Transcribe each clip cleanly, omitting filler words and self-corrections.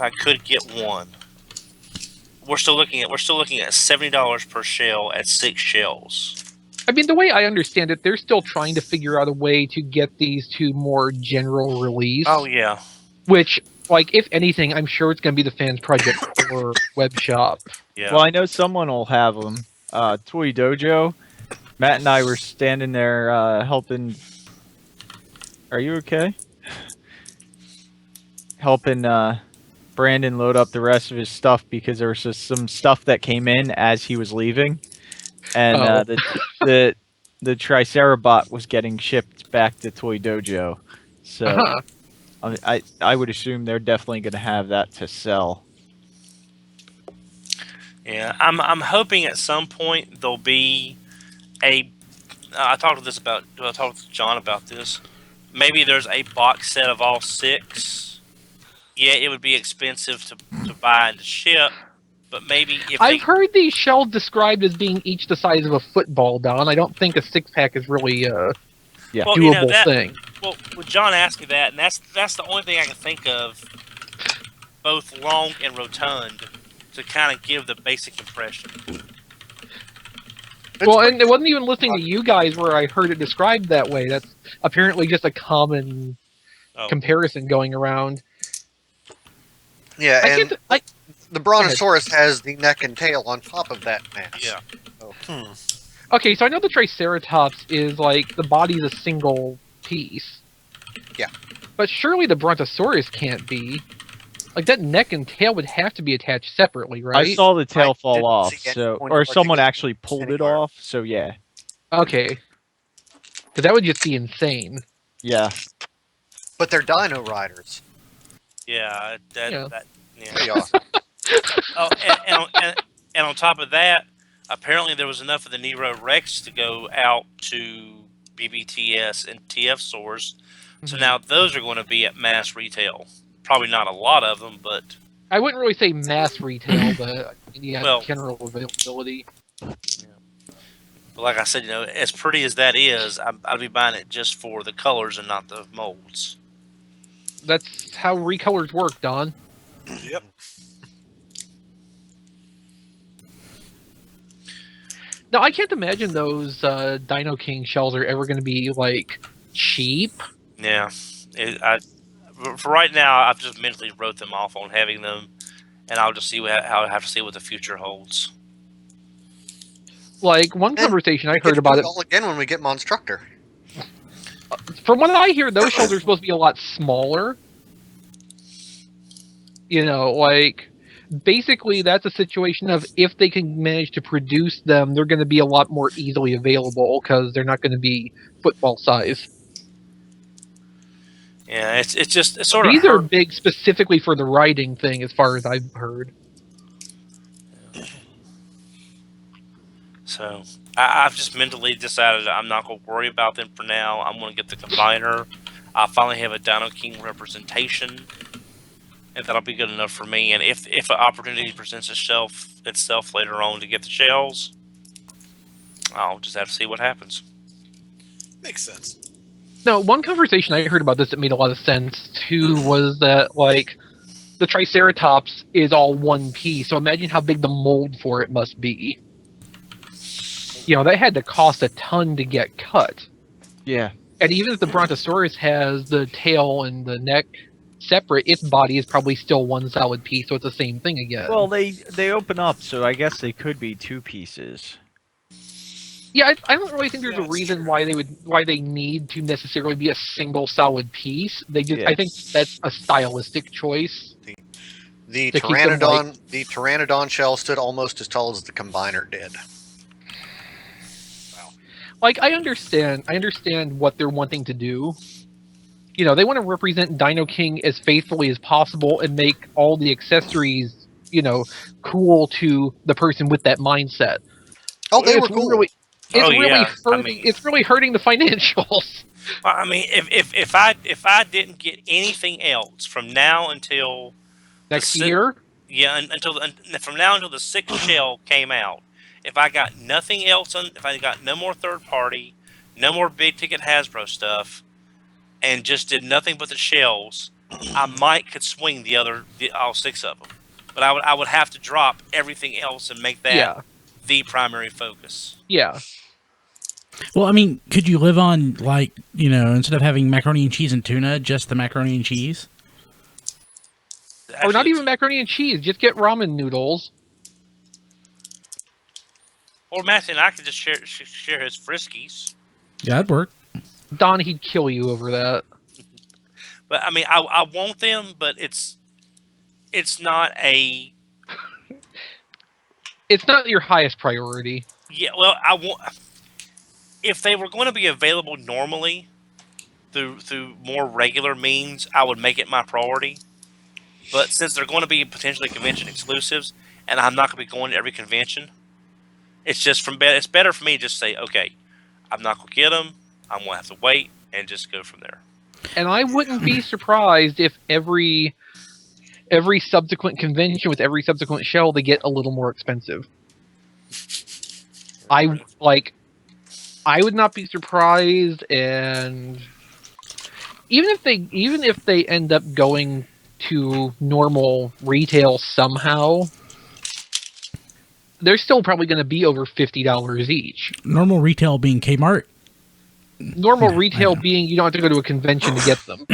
I could get one. We're still looking at $70 per shell at 6 shells. I mean, the way I understand it, they're still trying to figure out a way to get these to more general release. Oh yeah. Which, like, if anything, I'm sure it's going to be the Fans Project Core web shop. Yeah. Well, I know someone will have them. Toy Dojo. Matt and I were standing there helping. Are you okay? Helping Brandon load up the rest of his stuff because there was just some stuff that came in as he was leaving, and the Tricerabot was getting shipped back to Toy Dojo. So I would assume they're definitely going to have that to sell. Yeah, I'm hoping at some point there'll be a. I talked to John about this. Maybe there's a box set of all 6. Yeah, it would be expensive to buy and to ship, but maybe if I've heard these shells described as being each the size of a football, Don. I don't think a 6-pack is really a doable thing. Well, John asked me that, and that's the only thing I can think of, both long and rotund, to kind of give the basic impression. Well, and it wasn't even listening to you guys where I heard it described that way. That's apparently just a common comparison going around. Yeah, and the Brontosaurus has the neck and tail on top of that mass. Yeah. So. Okay, so I know the Triceratops is like the body's a single piece. Yeah. But surely the Brontosaurus can't be. Like, that neck and tail would have to be attached separately, right? I saw the tail fall off, or someone actually pulled it off, so yeah. Okay. Because that would just be insane. Yeah. But they're Dino Riders. Yeah, Yeah. Oh, and on top of that, apparently there was enough of the Nero Rex to go out to BBTS and TF stores. So now those are going to be at mass retail. Probably not a lot of them, but... I wouldn't really say mass retail, but general availability. Yeah. But like I said, as pretty as that is, I'd be buying it just for the colors and not the molds. That's how recolors work, Don. Yep. Now, I can't imagine those Dino King shells are ever going to be, like, cheap. Yeah. For right now, I've just mentally wrote them off on having them, and I'll just see how I have to see what the future holds. Like, one conversation I heard about it... all again when we get Monstructor. From what I hear, those shells are supposed to be a lot smaller. Like, basically that's a situation of if they can manage to produce them, they're going to be a lot more easily available because they're not going to be football size. Yeah, it's sort of... These are big specifically for the riding thing, as far as I've heard. So, I've just mentally decided I'm not going to worry about them for now. I'm going to get the Combiner. I'll finally have a Dino King representation, and that'll be good enough for me. And if an opportunity presents itself later on to get the shells, I'll just have to see what happens. Makes sense. Now, one conversation I heard about this that made a lot of sense, too, was that, like, the Triceratops is all one piece, so imagine how big the mold for it must be. That had to cost a ton to get cut. Yeah. And even if the Brontosaurus has the tail and the neck separate, its body is probably still one solid piece, so it's the same thing again. Well, they open up, so I guess they could be 2 pieces. Yeah, I don't really think there's a reason why they need to necessarily be a single solid piece. I think that's a stylistic choice. The Pteranodon shell stood almost as tall as the Combiner did. Wow. Like, I understand what they're wanting to do. They want to represent Dino King as faithfully as possible and make all the accessories, cool to the person with that mindset. Oh, they were cool. It's really hurting the financials. Well, I mean, if I didn't get anything else from now until next year, from now until the 6th shell came out, if I got nothing else, if I got no more third party, no more big ticket Hasbro stuff, and just did nothing but the shells, I might could swing all 6 of them, but I would have to drop everything else and make that the primary focus. Yeah. Well, I mean, could you live on, like, instead of having macaroni and cheese and tuna, just the macaroni and cheese? Or not even macaroni and cheese. Just get ramen noodles. Or Matthew and I could just share his Friskies. Yeah, that'd work. Don, he'd kill you over that. But I mean, I want them, but it's not a. It's not your highest priority. Yeah, well, I want. If they were going to be available normally, through more regular means, I would make it my priority. But since they're going to be potentially convention exclusives, and I'm not going to be going to every convention, it's better for me to just say, okay, I'm not going to get them. I'm going to have to wait and just go from there. And I wouldn't be surprised if every subsequent convention with every subsequent shell they get a little more expensive. I would not be surprised, and even if they end up going to normal retail somehow, they're still probably going to be over $50 each. Normal retail being Kmart? Normal retail being you don't have to go to a convention to get them.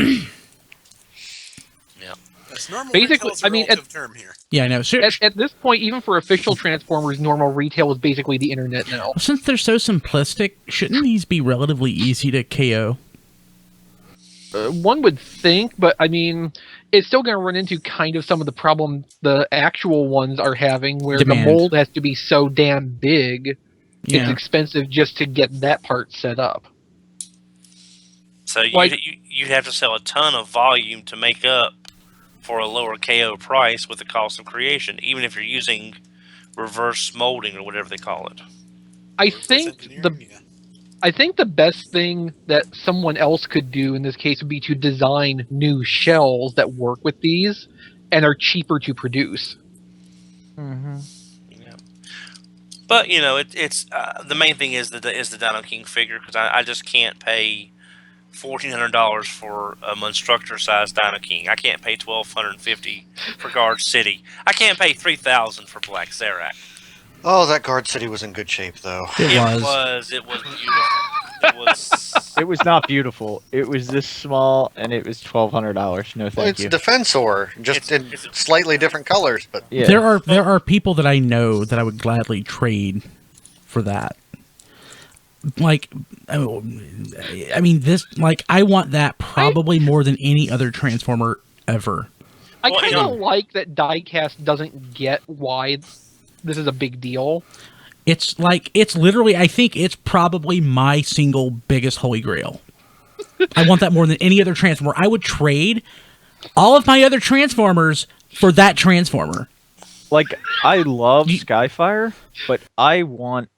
Yeah. That's normal. Basically, I mean, term here. Yeah, I know. At this point, even for official Transformers, normal retail is basically the internet now. Since they're so simplistic, shouldn't these be relatively easy to KO? One would think, but I mean, it's still going to run into kind of some of the problem the actual ones are having, where Demand. the mold has to be so damn big, Yeah. it's expensive just to get that part set up. So you'd have to sell a ton of volume to make up for a lower KO price with the cost of creation, even if you're using reverse molding or whatever they call it. I think the best thing that someone else could do in this case would be to design new shells that work with these and are cheaper to produce. Mm-hmm. Yeah. But it's the main thing is the Dino King figure, because I just can't pay $1,400 for a Monstructor-sized Dino King. I can't pay $1,250 for Guard City. I can't pay $3,000 for Black Zarak. Oh, that Guard City was in good shape, though. It was beautiful. It was not beautiful. It was this small, and it was $1,200. No, Well, thank it's you. Defensor, just in slightly different colors, but Yeah. There are people that I know that I would gladly trade for that. Like, I mean, I want that probably more than any other Transformer ever. I kind of like that Diecast doesn't get why this is a big deal. It's literally, I think it's probably my single biggest holy grail. I want that more than any other Transformer. I would trade all of my other Transformers for that Transformer. Like, I love Skyfire, but I want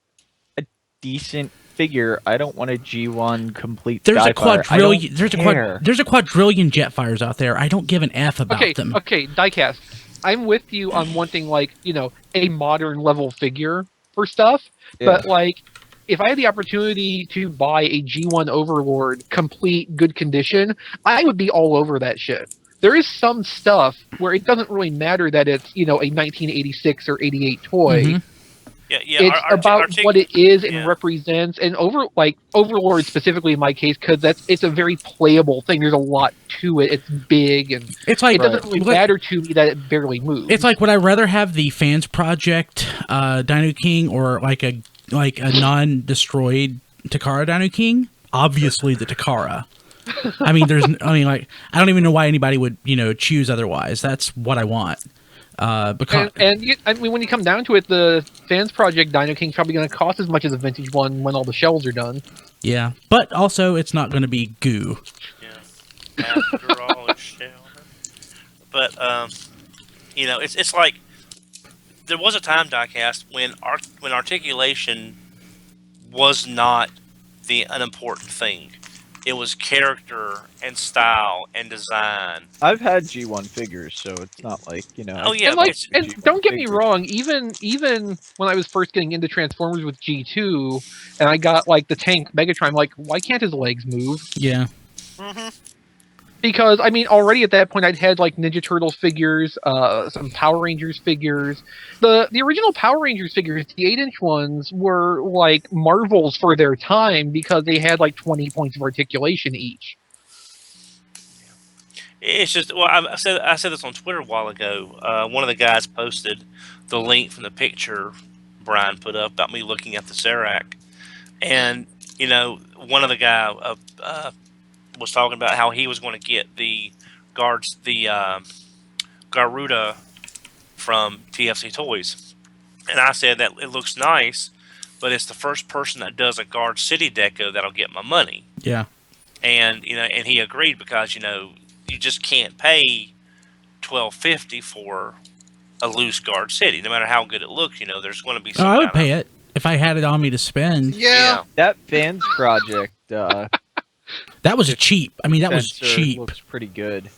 a decent figure. I don't want a G1 complete There's Skyfire. a quadrillion. There's a quadrillion Jetfires out there. I don't give an F about them. Okay, Diecast. I'm with you on wanting a modern level figure for stuff, but if I had the opportunity to buy a G1 Overlord complete good condition, I would be all over that shit. There is some stuff where it doesn't really matter that it's a 1986 or 88 toy. Mm-hmm. Yeah, it's about what it is and represents, and Overlord specifically in my case, because it's a very playable thing. There's a lot to it. It's big, and it's like, it doesn't really matter to me that it barely moves. It's like, would I rather have the Fans Project Dino King or like a non-destroyed Takara Dino King? Obviously, the Takara. I don't even know why anybody would choose otherwise. That's what I want. Because when you come down to it, the Fans Project Dino King is probably going to cost as much as a vintage one when all the shells are done. Yeah, but also it's not going to be goo. Yeah, after all, it's shell. But it's like there was a time, Diecast, when articulation was not the unimportant thing. It was character and style and design. I've had G1 figures, so it's not like, Oh yeah, and don't get me wrong. Even when I was first getting into Transformers with G2, and I got the tank Megatron, why can't his legs move? Yeah. Mm-hmm. Because I mean, already at that point, I'd had like Ninja Turtles figures, some Power Rangers figures. The original Power Rangers figures, the 8-inch ones, were like marvels for their time because they had like 20 points of articulation each. It's just, well, I said this on Twitter a while ago. One of the guys posted the link from the picture Brian put up about me looking at the Serac, and one of the guy was talking about how he was going to get the Garuda from TFC Toys, and I said that it looks nice, but it's the first person that does a Guard City deco that'll get my money. Yeah. And and he agreed because you just can't pay $12.50 for a loose Guard City, no matter how good it looks. There's going to be some. I would pay it if I had it on me to spend. Yeah. That fans project. That was cheap. I mean, that was cheap. Looks pretty good.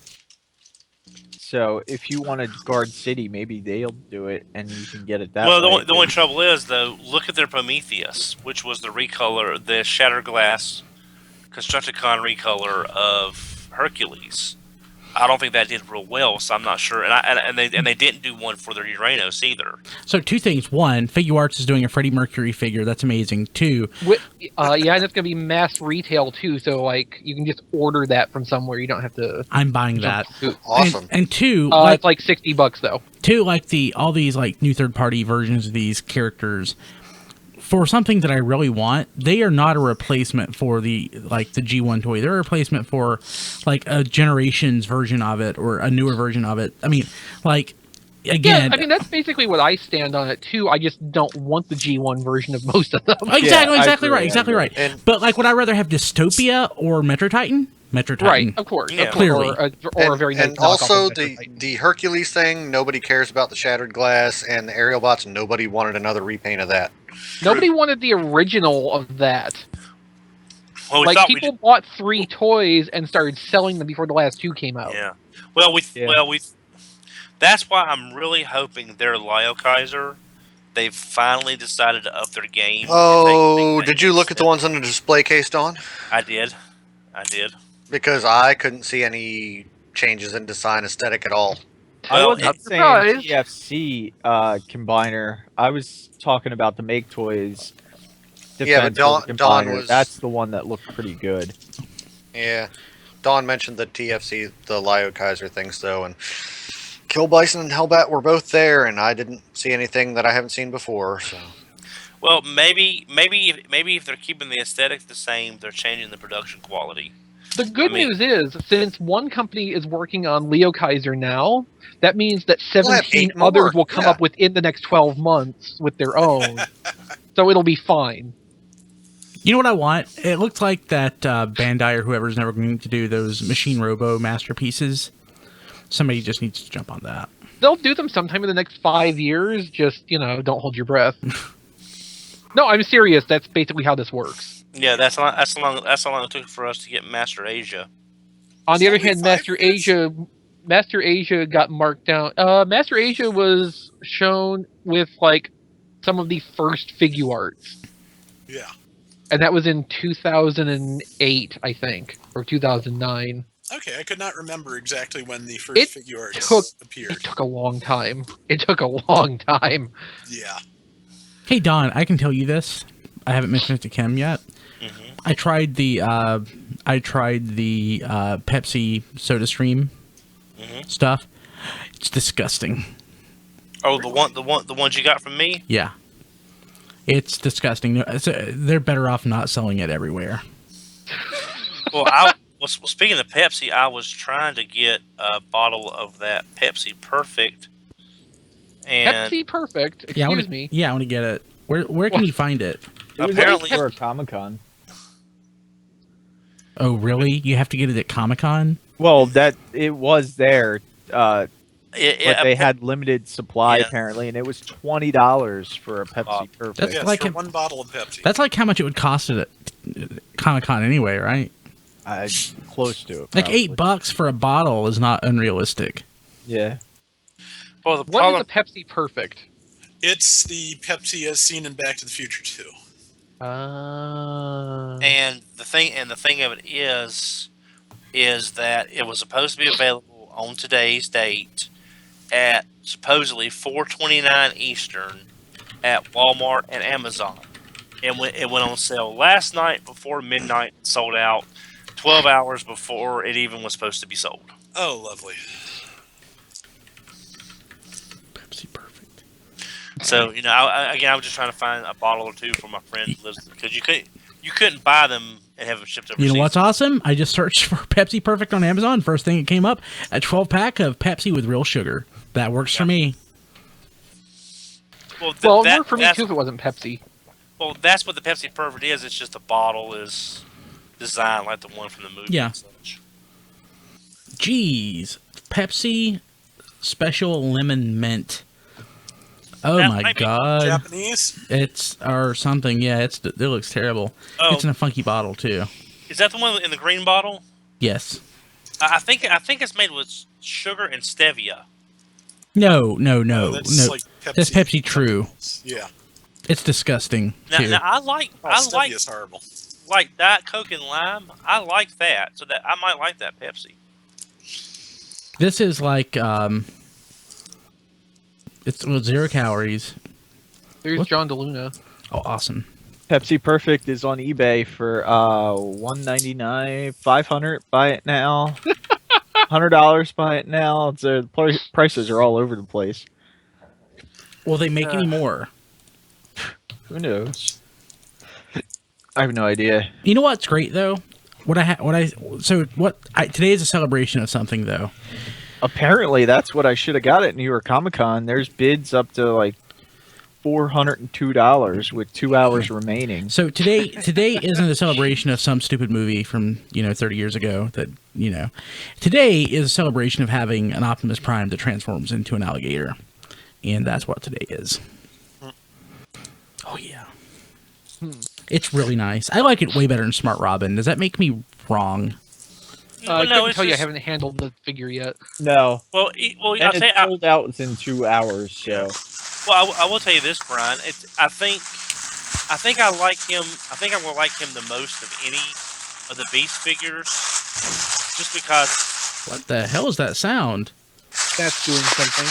So if you want a Guard City, maybe they'll do it, and you can get it that way. Well, the only trouble is though, look at their Prometheus, which was the recolor, the Shattered Glass Constructicon recolor of Hercules. I don't think that did real well, so I'm not sure. And they didn't do one for their Uranus either. So 2 things: 1, Figuarts is doing a Freddie Mercury figure. That's amazing. 2, yeah, and it's gonna be mass retail too. So like you can just order that from somewhere. You don't have to. I'm buying that. Awesome. And 2, it's like $60 though. 2, like all these like new third-party versions of these characters. For something that I really want, they are not a replacement for the G1 toy. They're a replacement for like a Generations version of it or a newer version of it. I mean, again, Yeah, I mean that's basically what I stand on it too. I just don't want the G1 version of most of them. Exactly right. But would I rather have Dystopia or Metro Titan? Right, of course, Yeah. Clearly. or a very nice and knockoff also of Metro Titan. the Hercules thing. Nobody cares about the Shattered Glass and the aerial bots. Nobody wanted another repaint of that. Nobody wanted the original of that. Well, Like people bought 3 toys and started selling them before the last 2 came out. Yeah. Well, that's why I'm really hoping their Lyle Kaiser. They've finally decided to up their game. Oh, did you look at the ones on the display case, Don? I did. Because I couldn't see any changes in design aesthetic at all. I Well, wasn't saying surprised. TFC combiner. I was talking about the Make Toys. Yeah, but Defense Don combiner. was- That's the one that looked pretty good. Yeah. Don mentioned the TFC, the Lyo Kaiser things, though, and Kill Bison and Hellbat were both there, and I didn't see anything that I haven't seen before, so... Well, maybe if they're keeping the aesthetic the same, they're changing the production quality. The good news is, since one company is working on Leo Kaiser now, that means that We'll have 17 8 more, others will come yeah. up within the next 12 months with their own. So it'll be fine. You know what I want? It looks like that Bandai or whoever's never going to do those Machine Robo masterpieces. Somebody just needs to jump on that. They'll do them sometime in the next 5 years. Just, don't hold your breath. No, I'm serious. That's basically how this works. Yeah, that's how long it took for us to get Master Asia. On the other Only hand, 5 years? Master Asia got marked down. Master Asia was shown with some of the first figure arts, Yeah. and that was in 2008, I think, or 2009. Okay, I could not remember exactly when the It first figure arts took- appeared. It took a long time. Yeah. Hey Don, I can tell you this. I haven't mentioned it to Kim yet. Mm-hmm. I tried the Pepsi Soda Stream stuff. It's disgusting. Oh, the ones you got from me? Yeah, it's disgusting. They're better off not selling it everywhere. Well, speaking of Pepsi, I was trying to get a bottle of that Pepsi Perfect. And Pepsi Perfect. Yeah, I Excuse want me. to. Yeah, I want to get it. Where can you find it? It was Apparently- for a Comic-Con. Oh, really? You have to get it at Comic-Con? Well, it was there, but it, they had limited supply Yeah. apparently, and it was $20 for a Pepsi Perfect. That's Yes, like for a- one bottle of Pepsi. That's like how much it would cost at Comic-Con anyway, right? Close to it. Like probably. $8 for a bottle is not unrealistic. Yeah. well, the What problem. is a Pepsi Perfect? It's the Pepsi as seen in Back to the Future 2. And the thing of it is, is that it was supposed to be available on today's date at supposedly 4:29 Eastern at Walmart and Amazon. It went on sale last night before midnight, sold out 12 hours before it even was supposed to be sold. Oh, lovely. Pepsi Perfect. So I was just trying to find a bottle or two for my friend who lives because you couldn't buy them and have them shipped overseas. You know what's awesome? I just searched for Pepsi Perfect on Amazon. First thing that came up, a 12-pack of Pepsi with real sugar. That works for me. Well, It worked for me too if it wasn't Pepsi. Well, that's what the Pepsi Perfect is. It's just the bottle is designed like the one from the movie. Yeah. And such. Jeez. Pepsi Special Lemon Mint. Oh That my might be god. Japanese? It's or something, yeah, it looks terrible. Oh. It's in a funky bottle too. Is that the one in the green bottle? Yes. I think it's made with sugar and stevia. No. That's like Pepsi. That's Pepsi True. Yeah. It's disgusting too. Now I like Stevia's horrible. like Diet Coke and lime. I like that, so that I might like that Pepsi. This is like it's with 0 calories. There's What? John DeLuna. Oh, awesome. Pepsi Perfect is on eBay for $199, $500. Buy it now. $100. Buy it now. The prices are all over the place. Will they make any more? Who knows? I have no idea. You know what's great though? Today is a celebration of something though. Apparently, that's what I should have got at New York Comic Con. There's bids up to like $402 with 2 hours remaining. So today isn't a celebration of some stupid movie from 30 years ago that Today is a celebration of having an Optimus Prime that transforms into an alligator, and that's what today is. Oh yeah, it's really nice. I like it way better than Smart Robin. Does that make me wrong? I couldn't it's tell you I just- haven't handled the figure yet. No. Well, And I'll say, it's sold out within 2 hours, so... I will tell you this, Brian. I think I like him. I think I will like him the most of any of the Beast figures, just because. What the hell is that sound? That's doing something.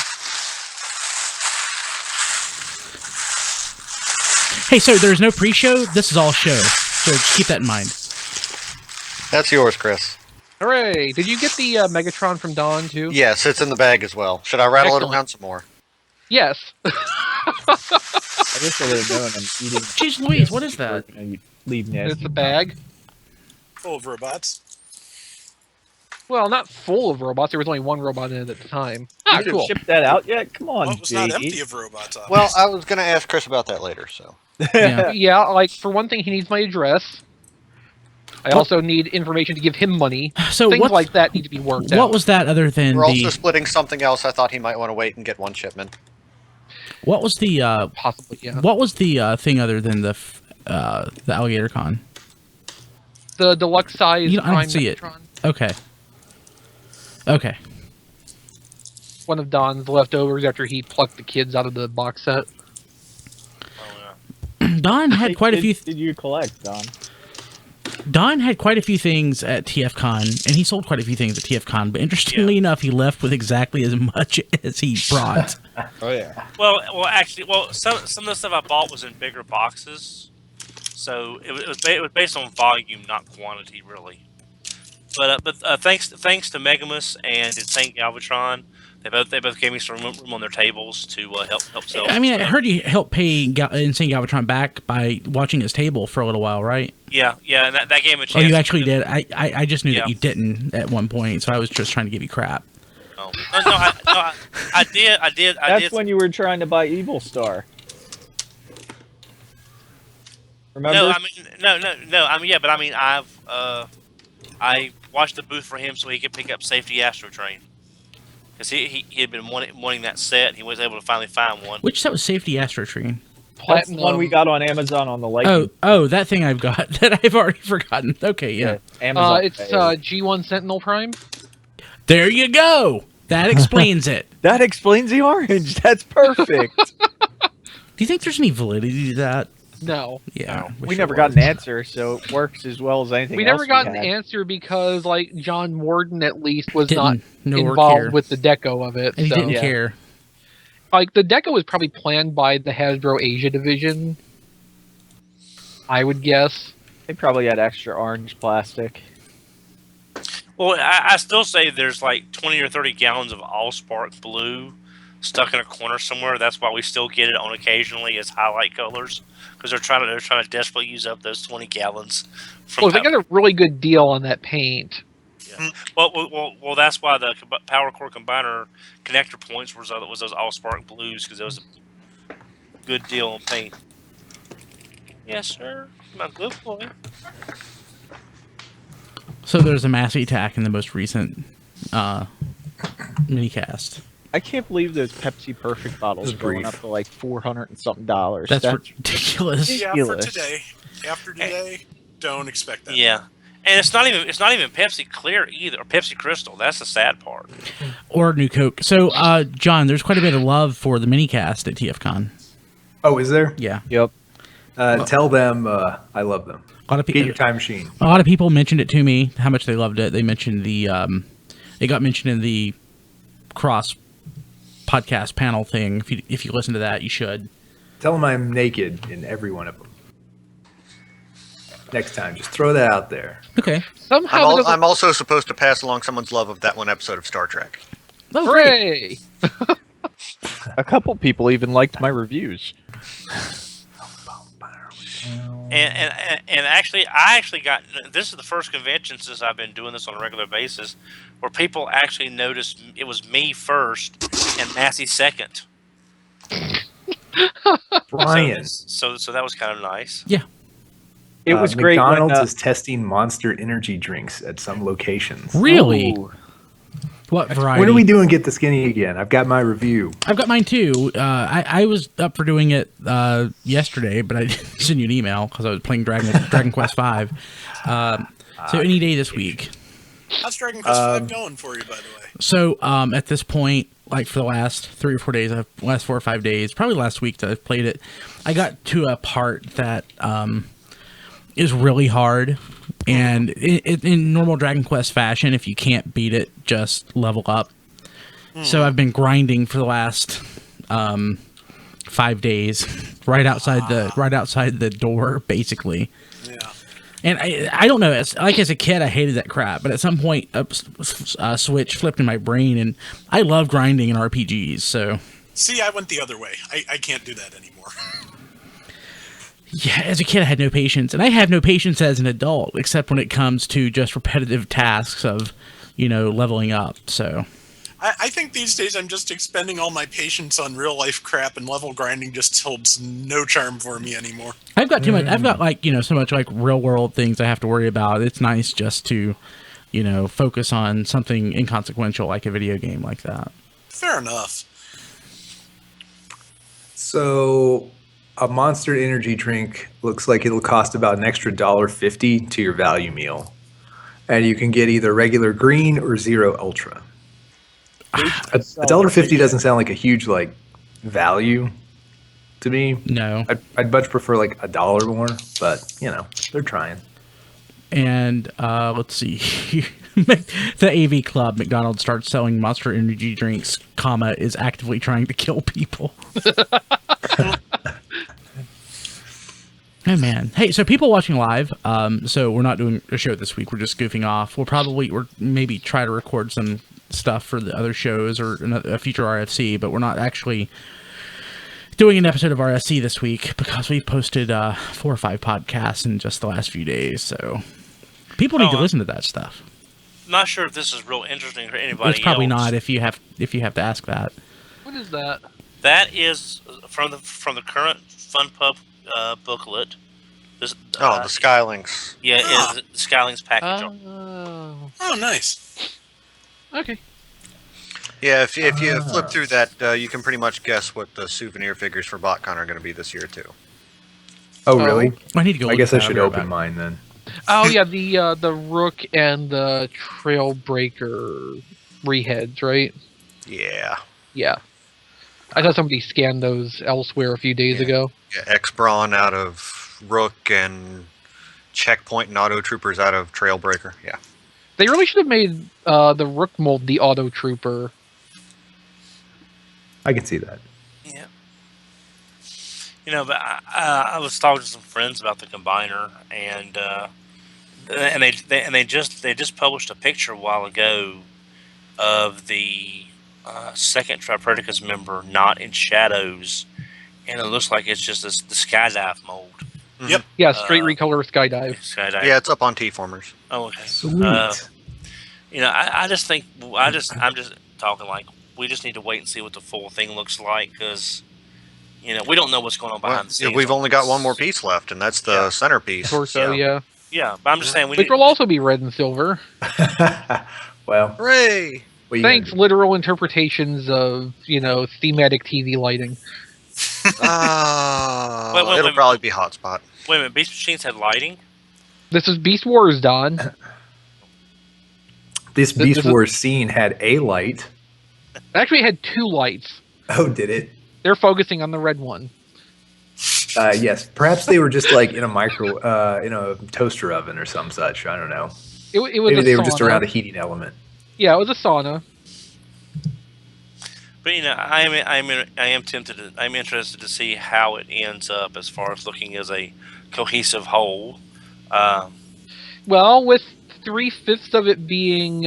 Hey, so there's no pre-show. This is all show. So just keep that in mind. That's yours, Chris. Hooray! Did you get the Megatron from Dawn too? Yes, it's in the bag as well. Should I rattle Excellent. it around some more? Yes. I wish I would have known I'm eating... Jeez Louise, what is that? Leave nasty. It's a bag. Full of robots. Well, not full of robots. There was only one robot in it at the time. You Ah, haven't cool. shipped that out yet? Come on, Well, it was not JD. empty of robots. Obviously. Well, I was going to ask Chris about that later, so. Yeah. Yeah, like for one thing, he needs my address. I also need information to give him money. So Things what? like that need to be worked out. What was that other than We're also the? splitting something else. I thought he might want to wait and get one shipment. What was the? Possibly, yeah. What was the thing other than the Alligator Con? The deluxe size I Prime don't see it. Megatron. Okay. One of Don's leftovers after he plucked the kids out of the box set. Don had quite a few. Did you collect, Don? Don had quite a few things at TFCon, and he sold quite a few things at TFCon. But interestingly enough, he left with exactly as much as he brought. Oh, yeah. Well, actually, some of the stuff I bought was in bigger boxes, so it was based on volume, not quantity, really. But thanks to Megamus and Insane Galvatron, they both gave me some room on their tables to help sell. I mean, I stuff. heard you helped pay Insane Galvatron back by watching his table for a little while, right? Yeah, and that gave him a Oh, chance. you actually did. I just knew Yeah. that you didn't at one point, so I was just trying to give you crap. No, I did. That's when you were trying to buy Evil Star. Remember? No, I mean, no. I mean, yeah, but I mean, I watched the booth for him so he could pick up Safety Astro Train. Because he had been wanting that set. He was able to finally find one. Which set was Safety Astro Train? That's the one we got on Amazon on the Lightning. Oh, that thing I've got that I've already forgotten. Okay, yeah. Amazon. It's G1 Sentinel Prime. There you go. That explains it. That explains the orange. That's perfect. Do you think there's any validity to that? No. Yeah, We wish never it got was. an answer, so it works as well as anything We else never got an had. answer because, like, John Warden at least was Didn't not know or involved care. with the deco of it. And he so. didn't Yeah. care. Like, the deco was probably planned by the Hasbro Asia division, I would guess. They probably had extra orange plastic. Well, I still say there's like 20 or 30 gallons of Allspark blue stuck in a corner somewhere. That's why we still get it on occasionally as highlight colors, because they're trying to desperately use up those 20 gallons. From Well, they got a really good deal on that paint. well, that's why the Power Core Combiner connector points was those Allspark blues, because it was a good deal on paint. Yes, sir. My good boy. So there's a mass attack in the most recent minicast. I can't believe those Pepsi Perfect bottles are Just going brief. up to like $400 and something. That's ridiculous. Yeah, for Ridiculous. today. After today, don't expect that. Yeah, and it's not even Pepsi Clear either, or Pepsi Crystal. That's the sad part. Or New Coke. So, John, there's quite a bit of love for the minicast at TFCon. Oh, is there? Yeah. Yep. Tell them I love them. A lot of Get people. your time machine. A lot of people mentioned it to me, how much they loved it. They mentioned it got mentioned in the cross podcast panel thing. If you listen to that, you should. Tell them I'm naked in every one of them. Next time, just throw that out there. Okay. Somehow, I'm also supposed to pass along someone's love of that one episode of Star Trek. Oh, great. hooray! A couple people even liked my reviews. And actually, I actually got this is the first convention since I've been doing this on a regular basis where people actually noticed it was me first and Massey second. Brian, So that was kind of nice. It was great when McDonald's is testing Monster energy drinks at some locations. Really? Ooh. What variety? When are we doing Get the Skinny again? I've got my review. I've got mine too. I was up for doing it yesterday, but I didn't send you an email because I was playing Dragon Quest V. So any day this week. How's Dragon Quest V going for you, by the way? So at this point, like for the last 3 or 4 days, last 4 or 5 days, probably last week that I've played it, I got to a part that is really hard. And in normal Dragon Quest fashion, if you can't beat it, just level up. So I've been grinding for the last 5 days, right outside the door, basically. Yeah. And I don't know. It's like as a kid, I hated that crap. But at some point, a switch flipped in my brain, and I love grinding in RPGs. So See, I went the other way. I can't do that anymore. yeah, as a kid, I had no patience, and I have no patience as an adult, except when it comes to just repetitive tasks of, leveling up. So I think these days I'm just expending all my patience on real life crap, and level grinding just holds no charm for me anymore. I've got too much. I've got so much like real world things I have to worry about. It's nice just to, focus on something inconsequential like a video game like that. Fair enough. So, a Monster energy drink looks like it'll cost about an extra $1.50 to your value meal. And you can get either regular green or Zero Ultra. $1.50 doesn't sound like a huge value to me. No. I'd much prefer $1 more, but they're trying. And let's see. The AV Club, McDonald's starts selling Monster Energy drinks, is actively trying to kill people. Oh man. Hey, so people watching live, so we're not doing a show this week, we're just goofing off. We'll maybe try to record some stuff for the other shows or a future RFC, but we're not actually doing an episode of RFC this week because we've posted 4 or 5 podcasts in just the last few days, so people need to listen to that stuff. Not sure if this is real interesting for anybody It's probably else. not if you have to ask that. What is that? That is from the current Fun Pub booklet. This, the Skylinks. Yeah, is the Skylinks package. Oh, nice. Okay. Yeah, if you flip through that, you can pretty much guess what the souvenir figures for Botcon are going to be this year too. Oh, really? I need to go. I guess I look at that. should I'll be right open back. mine then. Oh yeah, the Rook and the Trailbreaker reheads, right? Yeah. Yeah. I saw somebody scan those elsewhere a few days Yeah. ago. Yeah, X-Brawn out of Rook and Checkpoint and Auto Troopers out of Trailbreaker. Yeah. They really should have made the Rook mold the Auto Trooper. I can see that. Yeah. But I was talking to some friends about the combiner, and they just published a picture a while ago of the second Tripredicus member not in shadows, and it looks like it's just the skydive mold. Yep. Yeah, straight recolor Skydive. Skydive. Yeah, it's up on T-Formers. Oh, okay. Sweet. I just think I'm just talking like we just need to wait and see what the full thing looks like, because we don't know what's going on behind the scenes. We've only got one more piece left, and that's the centerpiece. Torso, yeah. Yeah, but I'm just saying Which will also be red and silver. Well, Hooray! what you Thanks, gonna do? literal interpretations of, thematic TV lighting. Wait, It'll probably be Hotspot. Wait a minute, Beast Machines had lighting? This is Beast Wars, Don. This This Beast is- Wars scene had a light. Actually, it had 2 lights. Oh, did it? They're focusing on the red one. Yes. Perhaps they were just like in a toaster oven or some such. I don't know. It was Maybe a they were just sauna. around a heating element. Yeah, it was a sauna. But I am tempted to, I'm interested to see how it ends up as far as looking as a cohesive whole. Well, with 3/5 of it being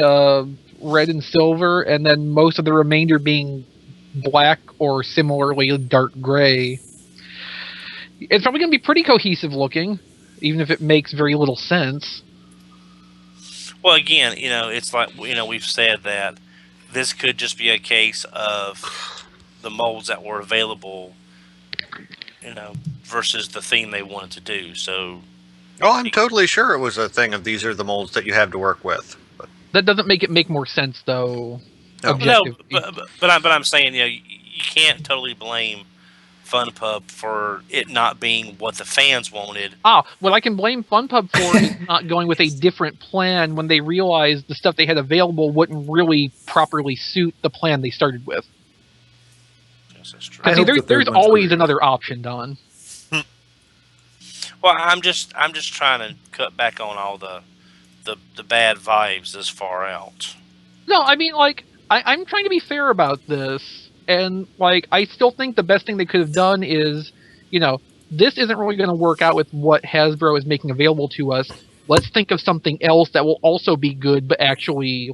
red and silver, and then most of the remainder being black or similarly dark gray, it's probably going to be pretty cohesive looking, even if it makes very little sense. Well, again, it's like we've said that this could just be a case of the molds that were available, versus the theme they wanted to do. So, Oh, I'm totally sure it was a thing of these are the molds that you have to work with. But That doesn't make it make more sense, though. No. objectively. but I'm saying, you can't totally blame FunPub for it not being what the fans wanted. What I can blame FunPub for is not going with a different plan when they realized the stuff they had available wouldn't really properly suit the plan they started with. Yes, that's true. I See, hope the third there's one's always clear. another option, Don. Well, I'm just trying to cut back on all the bad vibes this far out. No, I mean, I'm trying to be fair about this, and, I still think the best thing they could have done is, this isn't really going to work out with what Hasbro is making available to us. Let's think of something else that will also be good, but actually,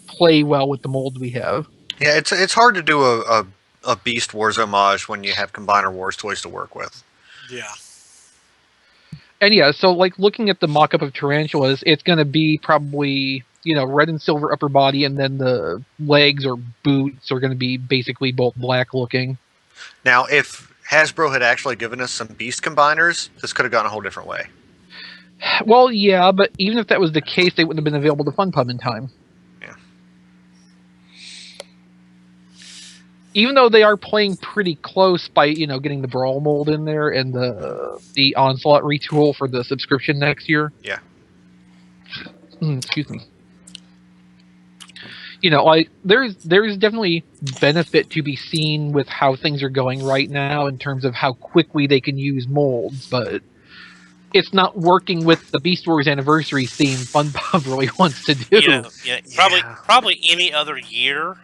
play well with the mold we have. yeah, it's hard to do a Beast Wars homage when you have Combiner Wars toys to work with. Yeah. And yeah, so looking at the mock-up of Tarantulas, it's going to be probably, red and silver upper body, and then the legs or boots are going to be basically both black looking. Now, if Hasbro had actually given us some Beast combiners, this could have gone a whole different way. Well, yeah, but even if that was the case, they wouldn't have been available to FunPub in time. Yeah. Even though they are playing pretty close by, getting the Brawl mold in there and the Onslaught retool for the subscription next year. Yeah. Excuse me. There's definitely benefit to be seen with how things are going right now in terms of how quickly they can use molds, but it's not working with the Beast Wars anniversary theme FunPub really wants to do. Probably any other year,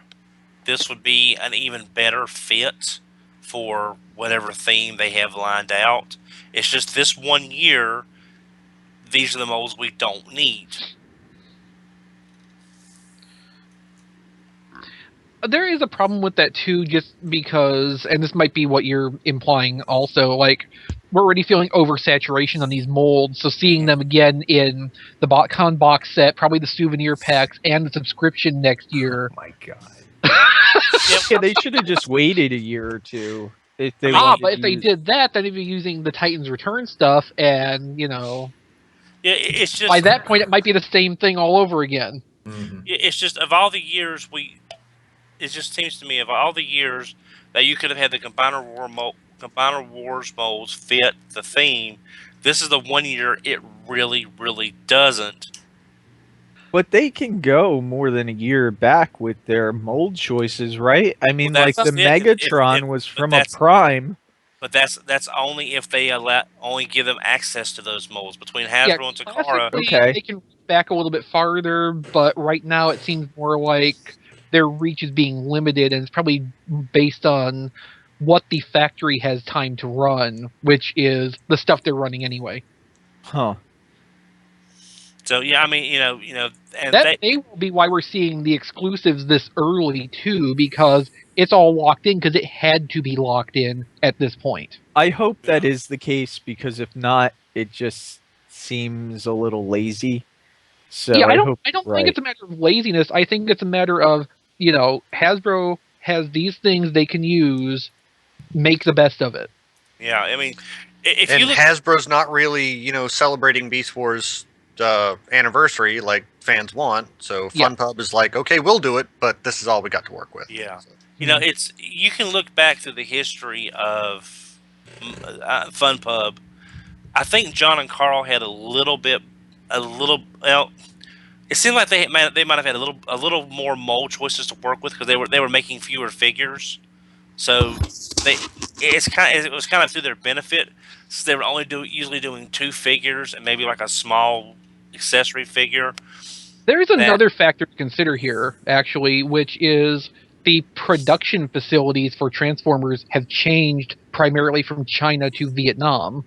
this would be an even better fit for whatever theme they have lined out. It's just this one year, these are the molds we don't need. There is a problem with that too, just because, and this might be what you're implying also, we're already feeling oversaturation on these molds, so seeing them again in the Botcon box set, probably the souvenir packs, and the subscription next year. Oh my god. Yeah, they should have just waited a year or two. If they But if they did that, then they'd be using the Titans Return stuff, and, Yeah, it's just by that point, it might be the same thing all over again. Mhm. It's just of all the years it just seems to me of all the years that you could have had the Combiner Wars molds fit the theme, this is the one year it really, really doesn't. But they can go more than a year back with their mold choices, right? I mean, Well, like that's the it. Megatron was But from a Prime. But that's only if they only give them access to those molds between Yeah, Hasbro and Takara. classically, Okay. they can reach back a little bit farther, but right now it seems more like their reach is being limited, and it's probably based on what the factory has time to run, which is the stuff they're running anyway. Huh. So yeah, I mean, and That may will be why we're seeing the exclusives this early too, because it's all locked in because it had to be locked in at this point. I hope that is the case, because if not, it just seems a little lazy. So Yeah, I hope I don't right. think it's a matter of laziness. I think it's a matter of, Hasbro has these things they can use, make the best of it. yeah, I mean, if And you look, Hasbro's not really, celebrating Beast Wars anniversary like fans want. So Yeah. FunPub is like, okay, we'll do it, but this is all we got to work with. yeah, So, it's you can look back through the history of FunPub. I think John and Carl had a little. Well, it seemed like they might have had a little more mold choices to work with because they were making fewer figures. So it was kind of to their benefit, since they were only usually doing 2 figures and maybe like a small accessory figure. There's another factor to consider here, actually, which is the production facilities for Transformers have changed primarily from China to Vietnam.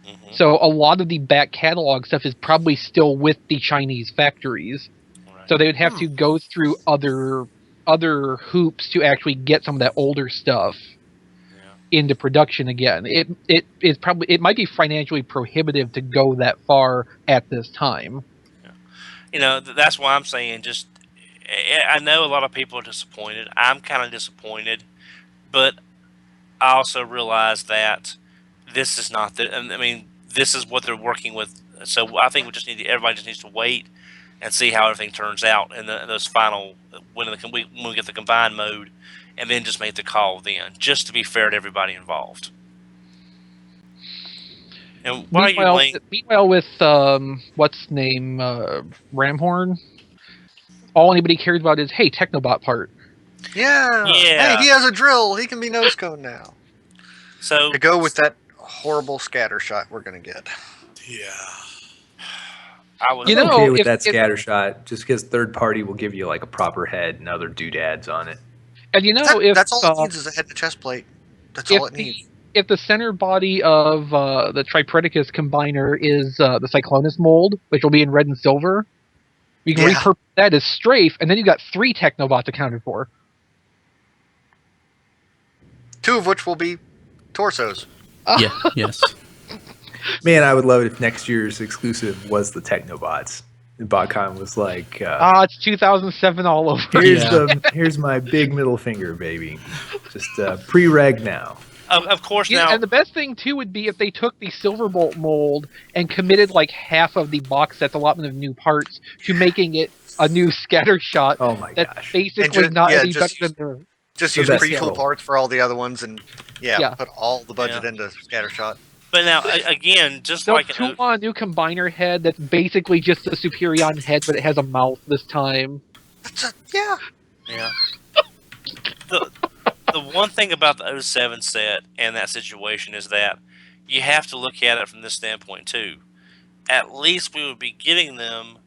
Mm-hmm. So a lot of the back catalog stuff is probably still with the Chinese factories. Right. So they would have to go through other hoops to actually get some of that older stuff into production again. It might be financially prohibitive to go that far at this time. That's why I'm saying I know a lot of people are disappointed. I'm kind of disappointed, but I also realize that this is not this is what they're working with. So I think everybody just needs to wait and see how everything turns out in those final when we get the combined mode, and then just make the call then, just to be fair to everybody involved. And meanwhile, with what's his name, Ramhorn, all anybody cares about is, hey, Technobot part. Yeah. Hey, he has a drill. He can be nose cone now. So to go with that horrible scatter shot we're gonna get. Yeah. I'm okay with that scatter shot, just because third party will give you like a proper head and other doodads on it. And that's all it needs is a head and chest plate. That's all it needs. If the center body of the Tripredicus combiner is the Cyclonus mold, which will be in red and silver, you can repurpose that as strafe, and then you've got 3 Technobots accounted for. 2 of which will be torsos. Yeah, yes. Man, I would love it if next year's exclusive was the Technobots. And Botcon was like, it's 2007 all over. Here's my big middle finger, baby. Just pre-reg now. Of course, now. And the best thing too would be if they took the Silverbolt mold and committed like half of the box set's allotment of new parts to making it a new scatter shot. Oh my that's gosh! Basically not any better than their. Just use pre-tool parts for all the other ones, and put all the budget into scatter shot. But now, again, just like a new combiner head that's basically just a Superion head, but it has a mouth this time. Yeah. The one thing about the 07 set and that situation is that you have to look at it from this standpoint too. At least we would be getting them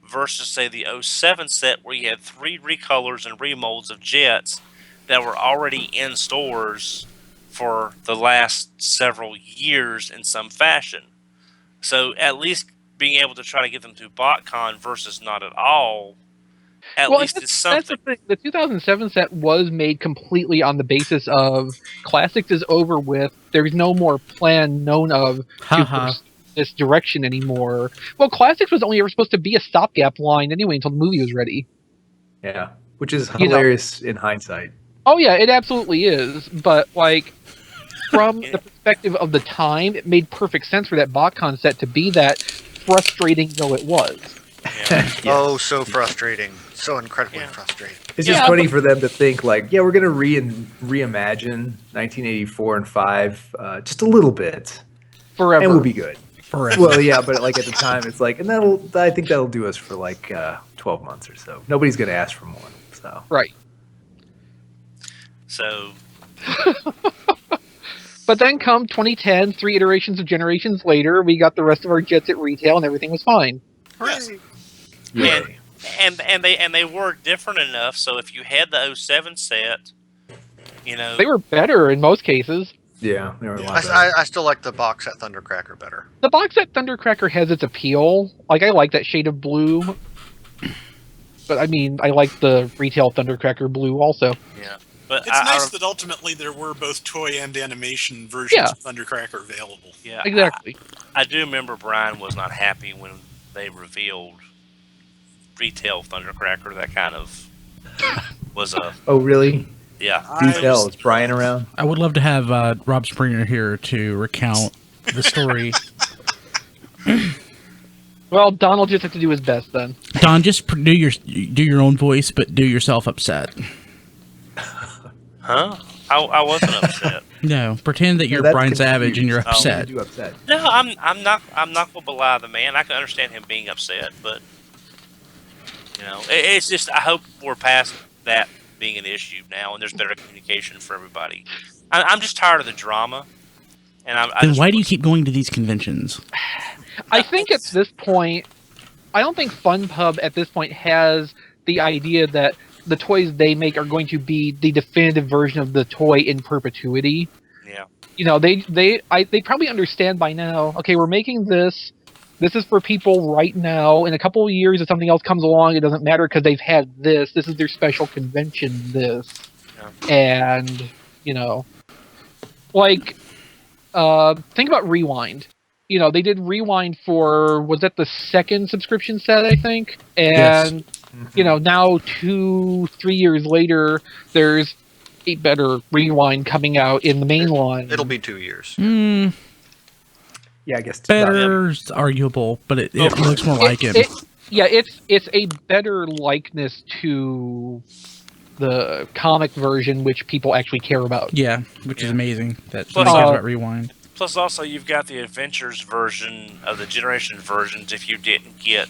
versus, say, the 07 set where you had 3 recolors and remolds of jets that were already in stores for the last several years in some fashion. So at least being able to try to get them to Botcon versus not at all, at least it's something. That's the thing. The 2007 set was made completely on the basis of Classics is over with. There's no more plan known of to pursue this direction anymore. Well, Classics was only ever supposed to be a stopgap line anyway until the movie was ready. Yeah, which is hilarious in hindsight. Oh yeah, it absolutely is. But like, from the perspective of the time, it made perfect sense for that Botcon set to be that, frustrating though it was. Yeah. Oh, so frustrating. So incredibly frustrating. It's just funny for them to think like, we're going to reimagine 1984 and 5 just a little bit. Forever. And we'll be good. Forever. Well, yeah, but like at the time, it's like, and I think that'll do us for like 12 months or so. Nobody's gonna ask for more. So Right. So But then come 2010, 3 iterations of generations later, we got the rest of our jets at retail and everything was fine. Yes. yay. and they were different enough. So if you had the 07 set, They were better in most cases. Yeah, they were a lot better. I still like the box set Thundercracker better. The box set Thundercracker has its appeal. Like, I like that shade of blue. But, I mean, I like the retail Thundercracker blue also. yeah. But It's nice that ultimately there were both toy and animation versions of Thundercracker available. yeah, Exactly. I do remember Brian was not happy when they revealed retail Thundercracker. That kind of was a Oh, really? yeah. Do tell. Is Brian around? I would love to have Rob Springer here to recount the story. Well, Don will just have to do his best then. Don, just do your own voice, but do yourself upset. Huh? I wasn't upset. No, pretend that you're that's Brian Savage and you're confused. upset. You upset. No, I'm not gonna belie the man. I can understand him being upset, but it's just I hope we're past that being an issue now, and there's better communication for everybody. I'm just tired of the drama, and Then why do you keep going to these conventions? I think at this point, I don't think FunPub at this point has the idea that the toys they make are going to be the definitive version of the toy in perpetuity. Yeah. They probably understand by now, okay, we're making this. This is for people right now. In a couple of years, if something else comes along, it doesn't matter because they've had this. This is their special convention, this. Yeah. And, think about Rewind. They did Rewind for, was that the second subscription set, I think? And, now 2-3 years later, there's a better Rewind coming out in the main line. It'll be 2 years. Yeah, I guess Better's arguable, but it looks more like him. It's a better likeness to the comic version, which people actually care about. Yeah, which is amazing that Plus, somebody cares about Rewind. Plus, also you've got the Adventures version of the Generation versions. If you didn't get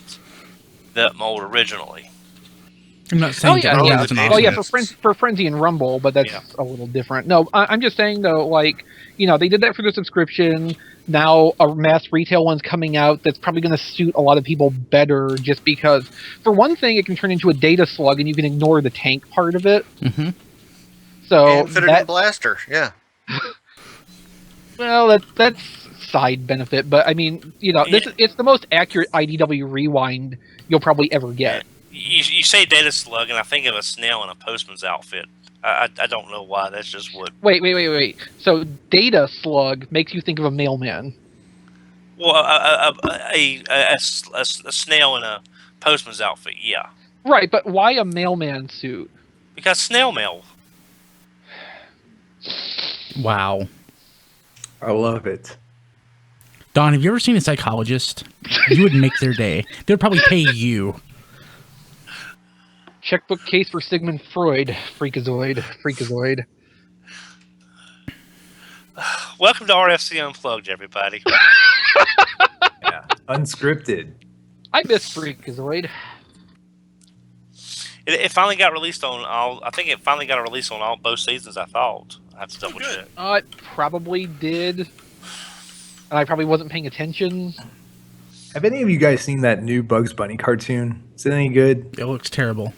that mold originally, I'm not saying for Frenzy and Rumble, but that's a little different. No, I'm just saying though, they did that for the subscription. Now a mass retail one's coming out that's probably going to suit a lot of people better, just because, for one thing, it can turn into a data slug and you can ignore the tank part of it. Mm-hmm. So And fit it in blaster, yeah. Well, that's side benefit, but I mean, it's the most accurate IDW Rewind you'll probably ever get. you say data slug, and I think of a snail in a postman's outfit. I don't know why. That's just what. Wait. So data slug makes you think of a mailman. Well, a snail in a postman's outfit, yeah. Right, but why a mailman suit? Because snail mail. Wow. I love it. Don, have you ever seen a psychologist? You would make their day. They would probably pay you. Checkbook case for Sigmund Freud. Freakazoid. Welcome to RFC Unplugged, everybody. Yeah. Unscripted. I miss Freakazoid. It finally got released on all. I think it finally got a release on all both seasons. I thought. I have to double check. It probably did. And I probably wasn't paying attention. Have any of you guys seen that new Bugs Bunny cartoon? Is it any good? It looks terrible.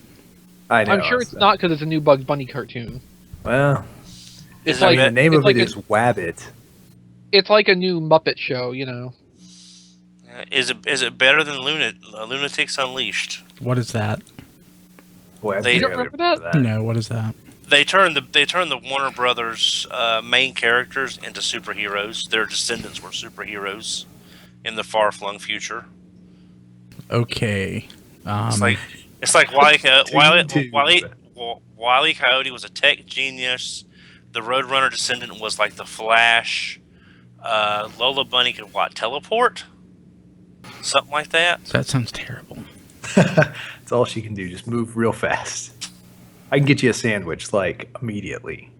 I know. I'm sure it's not because it's a new Bugs Bunny cartoon. Well, It's I like mean, the name it's of like it is Wabbit. It's like a new Muppet show, Is it better than Lunatics Unleashed? What is that? Boy, I They- think You I don't remember remember that? No, what is that? They turned the Warner Brothers main characters into superheroes. Their descendants were superheroes in the far-flung future. Okay. It's like Wile Two. E. Coyote was a tech genius. The Roadrunner descendant was like the Flash. Lola Bunny could teleport? Something like that. That sounds terrible. That's all she can do. Just move real fast. I can get you a sandwich immediately.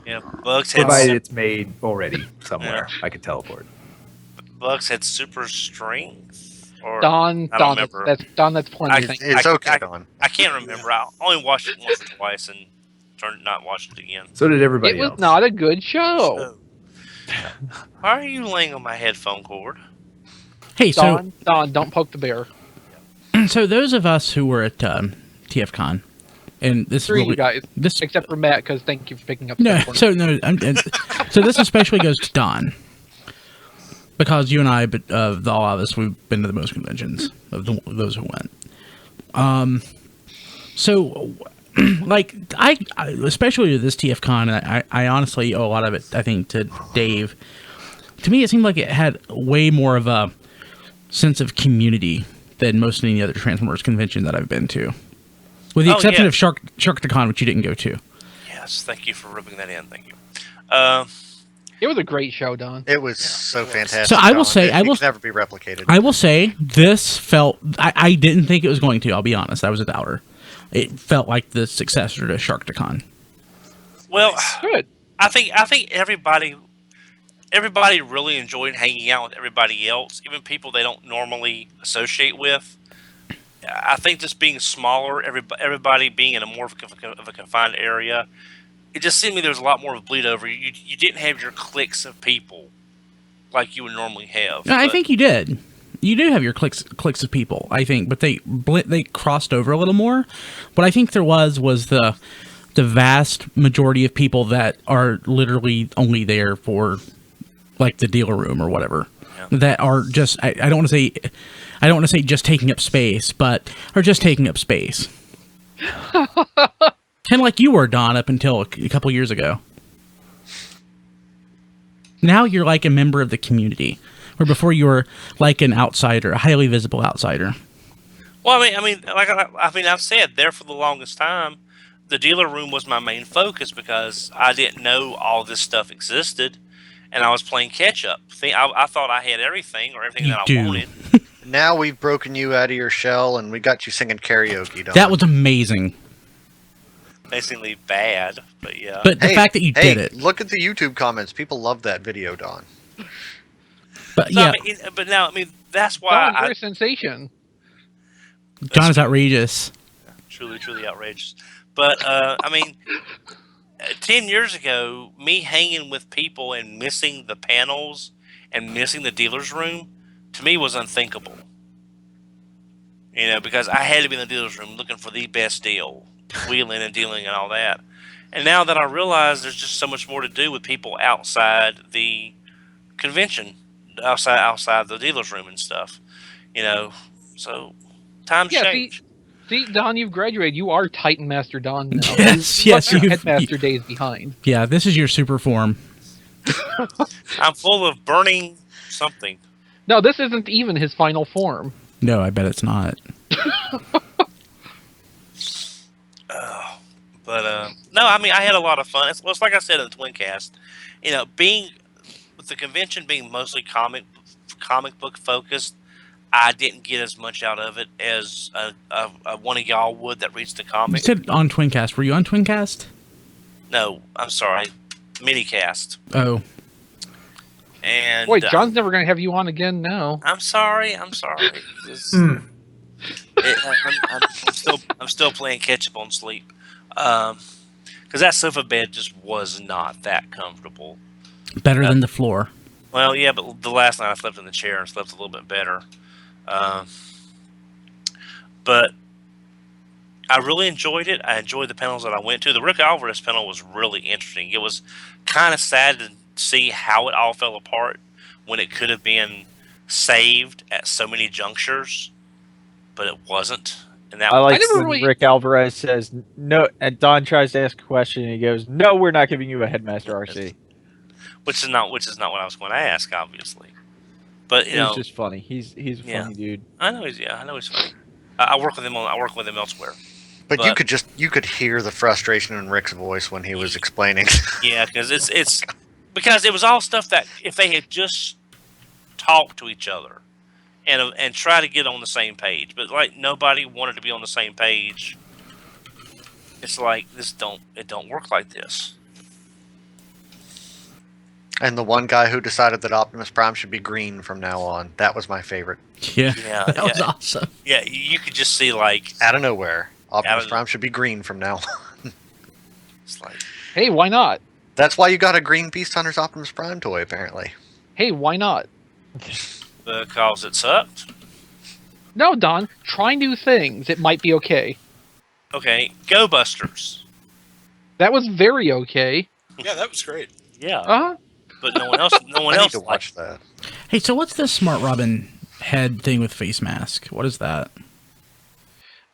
Yeah, Bugs had Provided it's made already somewhere. I could teleport. $100 had super strength. Or Don, I don't Don, remember. that's plenty. Thank you. It's okay, Don. I can't remember. I only watched it once or twice and not watched it again. So did It everybody was else. not a good show. So, why are you laying on my headphone cord? Hey, so Don, don't poke the bear. so those of us who were at TFCon, and this Three really, you guys, this except for Matt, because thank you for picking up. no, stuff for so me. no, so this especially goes to Don, because you and I, but the all of us, we've been to the most conventions of those who went. So, like I especially with this TFCon, and I honestly owe a lot of it, I think, to Dave. To me, it seemed like it had way more of a sense of community than most any other Transformers convention that I've been to, with the exception of Sharktacon, which you didn't go to. Yes, thank you for rubbing that in. Thank you. It was a great show, Don. It was so fantastic. So I will Don. say- it I will- can never be replicated. I will say this felt. I didn't think it was going to. I'll be honest. I was a doubter. It felt like the successor to Sharktacon. Well, Good. I think everybody really enjoyed hanging out with everybody else, even people they don't normally associate with. I think just being smaller, everybody being in a more of a confined area, it just seemed to me there was a lot more of a bleed over. You didn't have your cliques of people like you would normally have. I But- think you did. You do have your cliques of people, I think, but they crossed over a little more. What I think there was the vast majority of people that are literally only there for like the dealer room or whatever. Yeah. That are just I don't want to say just taking up space, but are just taking up space. Kind of like you were, Don, up until a couple years ago. Now you're like a member of the community, where before you were like an outsider, a highly visible outsider. Well, I've said there for the longest time, the dealer room was my main focus because I didn't know all this stuff existed, and I was playing catch up. I thought I had everything or everything You that do. I wanted. Now we've broken you out of your shell, and we got you singing karaoke, Don. That was amazing. Basically bad, but yeah. But the fact that you did it. Look at the YouTube comments. People love that video, Don. But So, yeah, but now that's why Don, you're a sensation. John is outrageous. truly outrageous. But 10 years ago, me hanging with people and missing the panels and missing the dealer's room, to me was unthinkable. You know, because I had to be in the dealer's room looking for the best deal, wheeling and dealing and all that. And now that I realize there's just so much more to do with people outside the convention, outside the dealer's room and stuff, you know, so times change. See, Don, you've graduated. You are Titan Master Don now. Yes, You yes, left your you've- Headmaster days behind. Yeah, this is your super form. I'm full of burning something. No, this isn't even his final form. No, I bet it's not. But no, I had a lot of fun. It's like I said in the Twincast, you know, being with the convention being mostly comic book focused, I didn't get as much out of it as one of y'all would that reads the You comic. said on Twincast. Were you on Twincast? No, I'm sorry, minicast. Oh, And Wait, John's never going to have you on again now. I'm sorry. Just- I'm still playing catch up on sleep. Because that sofa bed just was not that comfortable. better than the floor. Well, yeah, but the last night I slept in the chair and slept a little bit better. But I really enjoyed it. I enjoyed the panels that I went to. The Rick Alvarez panel was really interesting. It was kind of sad to see how it all fell apart when it could have been saved at so many junctures, but it wasn't. And that I like never when really- Rick Alvarez says no, and Don tries to ask a question, and he goes, "No, we're not giving you a Headmaster RC." which is not what I was going to ask, obviously. But you He's know, just funny. He's a Yeah. funny dude. I know he's funny. I work with him elsewhere. But But- you could hear the frustration in Rick's voice when he was explaining. Yeah, because it's because it was all stuff that if they had just talked to each other and try to get on the same page, but like nobody wanted to be on the same page. It's like it don't work like this. And the one guy who decided that Optimus Prime should be green from now on. That was my favorite. Yeah, Yeah, that was yeah. awesome. Yeah, you could just see like Out of nowhere. Optimus of- Prime should be green from now on. it's like Hey, why not? That's why you got a green Beast Hunters Optimus Prime toy, apparently. Hey, why not? because it sucked. No, Don. Try new things. It might be okay. Okay, Go Busters. That was very okay. Yeah, that was great. Yeah, Uh-huh. but no one else. No one I need else to liked watch that. Hey, so what's the Smart Robin head thing with face mask? What is that?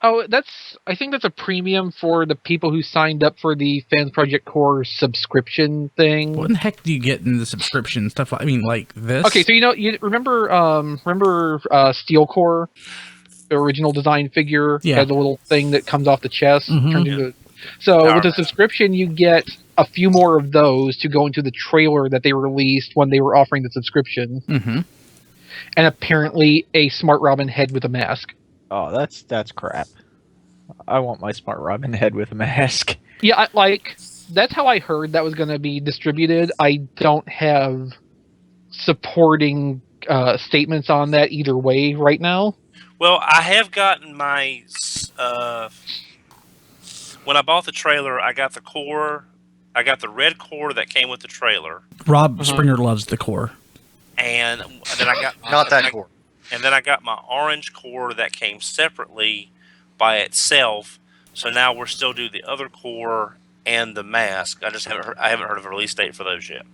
Oh, I think that's a premium for the people who signed up for the Fans Project Core subscription thing. What in the heck do you get in the subscription stuff? I mean, like this? Okay, so you remember Steel Core, the original design figure, Yeah. has a little thing that comes off the chest, Mhm. turns into. So Power with the Mask. subscription, you get a few more of those to go into the trailer that they released when they were offering the subscription, Mm-hmm. and apparently a Smart Robin head with a mask. Oh, that's crap. I want my Smart Robin head with a mask. Yeah, that's how I heard that was going to be distributed. I don't have supporting statements on that either way right now. Well, I have gotten my. When I bought the trailer, I got the core. I got the red core that came with the trailer, Rob Uh-huh. Springer loves the core. and then I got Not that core. And then I got my orange core that came separately by itself. So now we're still doing the other core and the mask. I haven't heard of a release date for those yet.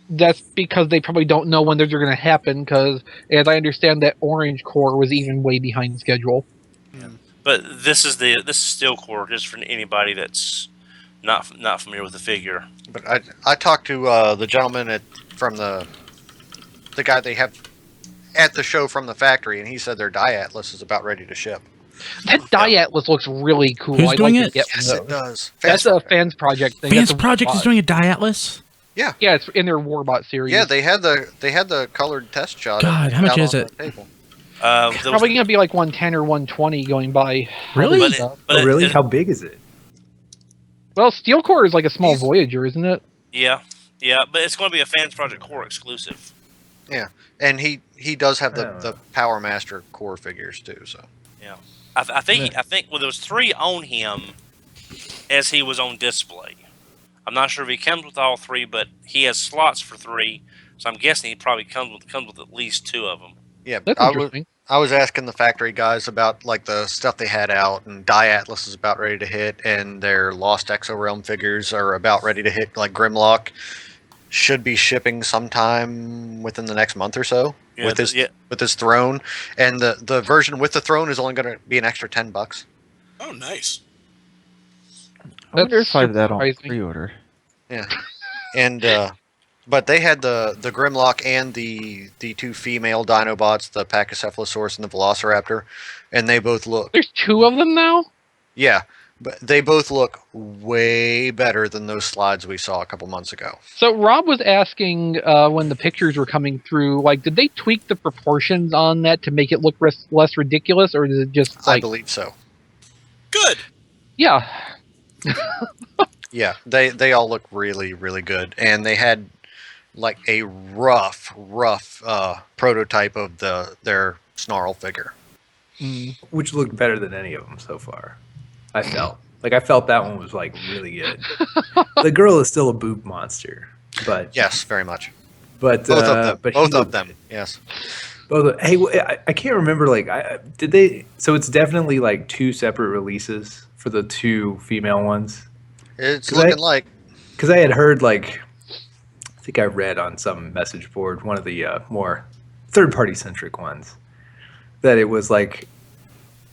That's because they probably don't know when those are going to happen. Because, as I understand, that orange core was even way behind schedule. But this is steel core, just for anybody that's not familiar with the figure. But I talked to the gentleman from the guy they have at the show from the factory, and he said their Die Atlas is about ready to ship. That Die Atlas looks really cool. Who's I'd doing like it? to get Yes, one it of those. does. That's a Fans Project thing. Fans That's a Project is Warbot. doing a Die Atlas? Yeah, it's in their Warbot series. Yeah, they had the colored test shot. God, how much out is on it? the table. There It's was- probably going to be like 110 or 120 going by. Really? but Stuff. but Oh, really? it- How big is it? Well, Steel Core is like a small He's- Voyager, isn't it? yeah, but it's going to be a Fans Project Core exclusive. And he does have Oh. the Power Master core figures too. So I think well, there was 3 on him as he was on display. I'm not sure if he comes with all 3, but he has slots for 3, so I'm guessing he probably comes with at least 2 of them. yeah, That's interesting. I was asking the factory guys about like the stuff they had out, and Die Atlas is about ready to hit, and their Lost Exo Realm figures are about ready to hit. Like Grimlock should be shipping sometime within the next month or so Yeah, with his throne, and the version with the throne is only going to be an extra $10. Oh, nice. I wonder if I have that on surprising. pre-order. Yeah, and but they had the Grimlock and the 2 female Dinobots, the Pachycephalosaurus and the Velociraptor, and they both look There's 2 of them now? yeah, but they both look way better than those slides we saw a couple months ago. So Rob was asking when the pictures were coming through, like, did they tweak the proportions on that to make it look less ridiculous, or is it just I like, believe so. Good. yeah, Yeah, they all look really really good, and they had like a rough prototype of their Snarl figure. Which looked better than any of them so far. I felt that one was like really good. The girl is still a boob monster, but Yes, very much. but Both of them. But Both he of looked them. good. Yes. Both. Hey, I can't remember. Like, did they? So it's definitely like 2 separate releases for the 2 female ones. It's 'Cause I- looking like Because I had heard, like, I think I read on some message board, one of the more third-party centric ones, that it was like,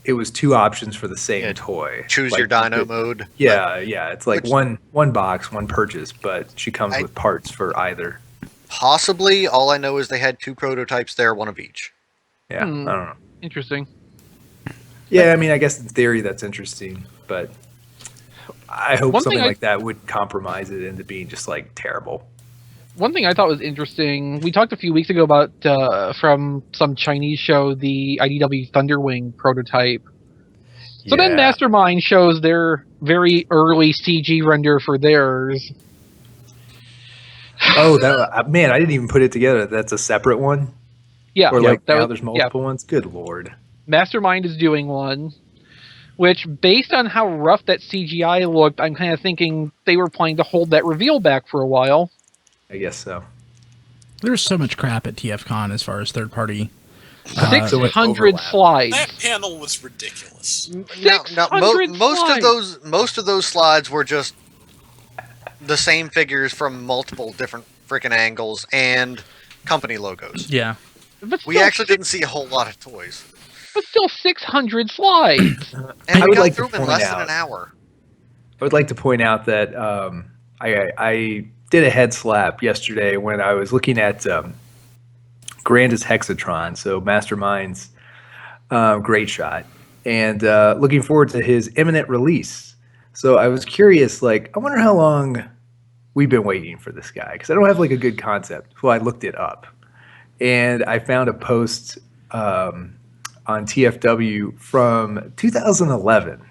it was 2 options for the same Yeah, toy. choose Like, your you dino could- mode. Yeah, yeah. It's like Which- one box, one purchase, but she comes I- with parts for either. Possibly. All I know is they had 2 prototypes there, one of each. Yeah, Hmm. I don't know. interesting. Yeah, I mean, I guess in theory that's interesting, but I hope One something thing I- like that would compromise it into being just like terrible. One thing I thought was interesting, we talked a few weeks ago about from some Chinese show, the IDW Thunderwing prototype. So then Yeah. Mastermind shows their very early CG render for theirs. Oh, that man, I didn't even put it together. That's a separate one, Yeah, or like that now was- there's yeah. multiple ones. Good lord. Mastermind is doing one, which, based on how rough that CGI looked, I'm kind of thinking they were planning to hold that reveal back for a while. I guess so. There's so much crap at TFCon as far as third party. So much 600 overlap. slides. That panel was ridiculous. Now, 600 most of those slides were just the same figures from multiple different freaking angles and company logos. Yeah. But We still actually didn't see a whole lot of toys, But still 600 slides. and I we would got like to through them in point less than out- an hour. I would like to point out that I did a head slap yesterday when I was looking at Grandis Hexatron, so Mastermind's great shot, and looking forward to his imminent release. So I was curious, like, I wonder how long we've been waiting for this guy, because I don't have like a good concept. So I looked it up, and I found a post on TFW from 2011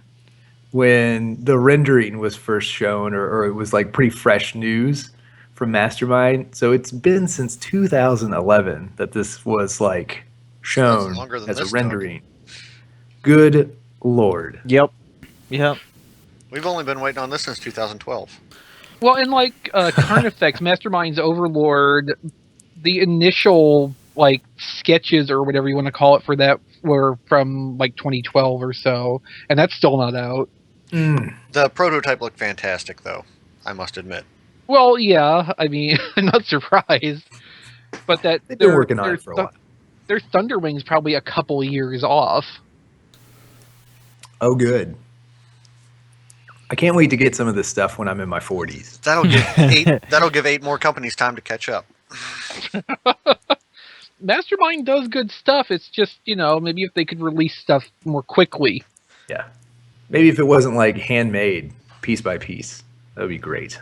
when the rendering was first shown, or it was like pretty fresh news from Mastermind. So it's been since 2011 that this was like shown longer than as a this, rendering. Good lord. Yep. Yep. We've only been waiting on this since 2012. Well, in like Carnifex, Mastermind's Overlord, the initial like sketches or whatever you want to call it for that were from like 2012 or so, and that's still not out. The prototype looked fantastic, though, I must admit. Well, yeah, I mean, I'm not surprised, but that They've been working on their it for a while. Their Thunderwing's probably a couple years off. Oh, good. I can't wait to get some of this stuff when I'm in my 40s. That'll give 8 more companies time to catch up. Mastermind does good stuff. It's just, maybe if they could release stuff more quickly. Yeah. Maybe if it wasn't like handmade piece by piece, that would be great.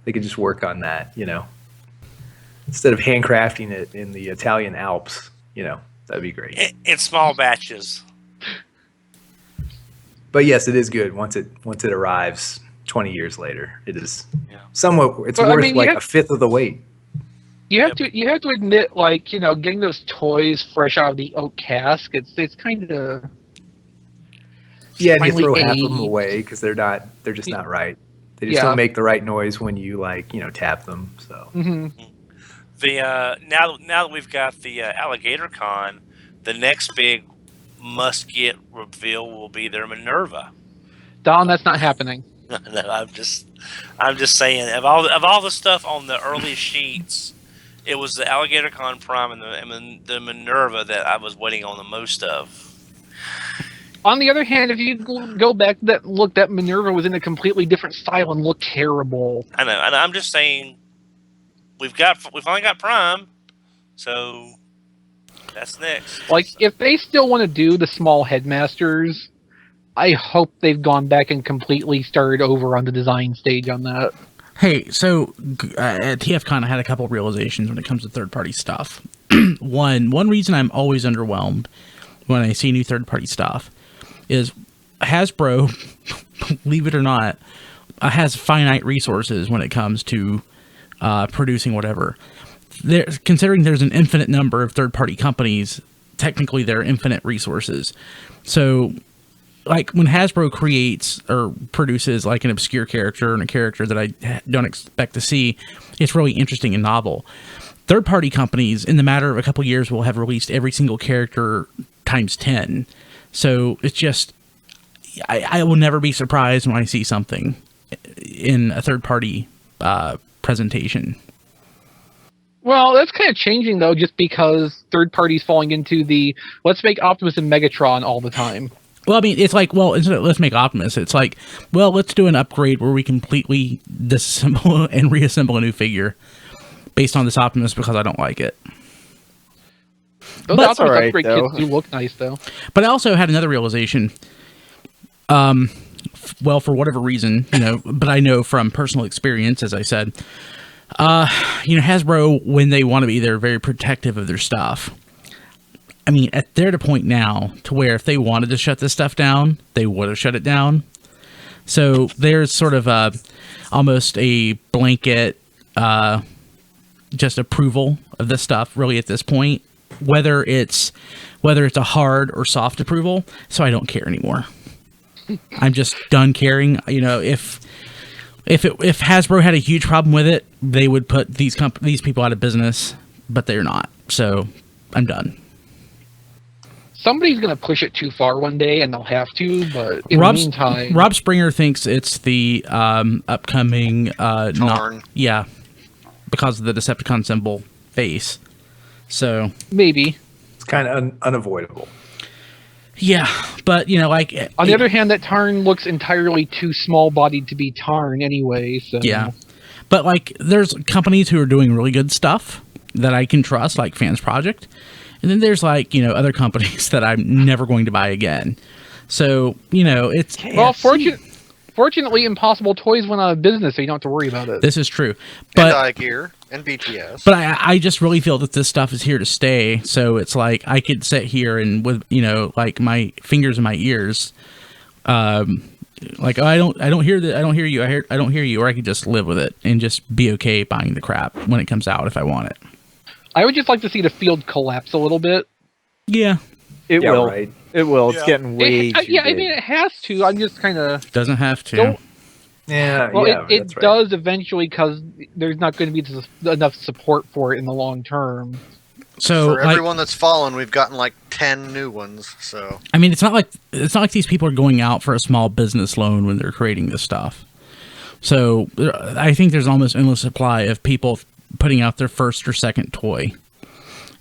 They could just work on that, instead of handcrafting it in the Italian Alps, that'd be great. In small batches. But yes, it is good once it arrives 20 years later. It is somewhat. It's Well, I worth mean, like a fifth of the weight. You have to admit, like, getting those toys fresh out of the oak cask, it's kind of Yeah, and you finally throw half of them aged. away because they're just not right. They just don't make the right noise when you tap them. So The now that we've got the Alligator Con, the next big must get reveal will be their Minerva. Don, that's not happening. No, I'm just saying of all the stuff on the early sheets, it was the Alligator Con Prime and the Minerva that I was waiting on the most of. On the other hand, if you go back that Minerva was in a completely different style and looked terrible. I know, and I'm just saying we finally got Prime, so that's next. Like, if they still want to do the small headmasters, I hope they've gone back and completely started over on the design stage on that. Hey, so at TFCon, I had a couple of realizations when it comes to third-party stuff. One reason I'm always underwhelmed when I see new third-party stuff is Hasbro, believe it or not, has finite resources when it comes to producing whatever. Considering there's an infinite number of third-party companies, technically there are infinite resources. So, like, when Hasbro creates or produces like an obscure character and a character that I don't expect to see, it's really interesting and novel. Third-party companies, in the matter of a couple years, will have released every single character times 10. So it's just, I will never be surprised when I see something in a third-party presentation. Well, that's kind of changing, though, just because third parties falling into the let's make Optimus and Megatron all the time. Well, I mean, it's like, well, instead of let's make Optimus, it's like, well, let's do an upgrade where we completely disassemble and reassemble a new figure based on this Optimus because I don't like it. Those That's Optimus all right, upgrade though. kits do look nice, though. But I also had another realization. Well, for whatever reason, but I know from personal experience, as I said, Hasbro, when they want to be, they're very protective of their stuff. I mean, they're at a point now to where if they wanted to shut this stuff down, they would have shut it down. So there's sort of almost a blanket just approval of this stuff really at this point, whether it's a hard or soft approval. So I don't care anymore. I'm just done caring. You know, if Hasbro had a huge problem with it, they would put these people out of business, but they're not. So I'm done. Somebody's going to push it too far one day, and they'll have to. But in the meantime, Rob Springer thinks it's the upcoming Tarn. because of the Decepticon symbol face. So maybe. It's kind of unavoidable. Yeah, but you know, like on the other hand, that Tarn looks entirely too small-bodied to be Tarn anyway. So yeah, but like there's companies who are doing really good stuff that I can trust, like Fans Project, and then there's like, you know, other companies that I'm never going to buy again. So you know, it's well, fortunately, Impossible Toys went out of business, so you don't have to worry about it. This is true, but and iGear and BTS. But I just really feel that this stuff is here to stay. So it's like I could sit here and with, you know, like my fingers in my ears, like I don't hear you, I don't hear you, or I could just live with it and just be okay buying the crap when it comes out if I want it. I would just like to see the field collapse a little bit. Yeah, it will. Right. It will. Yeah. It's getting way too yeah, I big. mean it has to. I'm just kind of doesn't have to. Yeah, well, yeah, it that's right. does eventually because there's not going to be enough support for it in the long term. So For everyone that's fallen, we've gotten like 10 new ones. So I mean, it's not like these people are going out for a small business loan when they're creating this stuff. So I think there's almost endless supply of people putting out their first or second toy.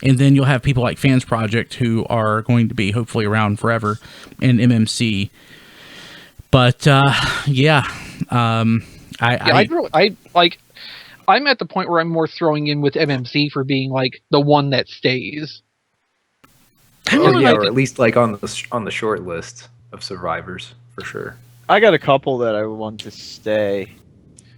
And then you'll have people like Fans Project who are going to be hopefully around forever, and MMC. But I'm at the point where I'm more throwing in with MMC for being like the one that stays. Or at least like on the short list of survivors for sure. I got a couple that I want to stay.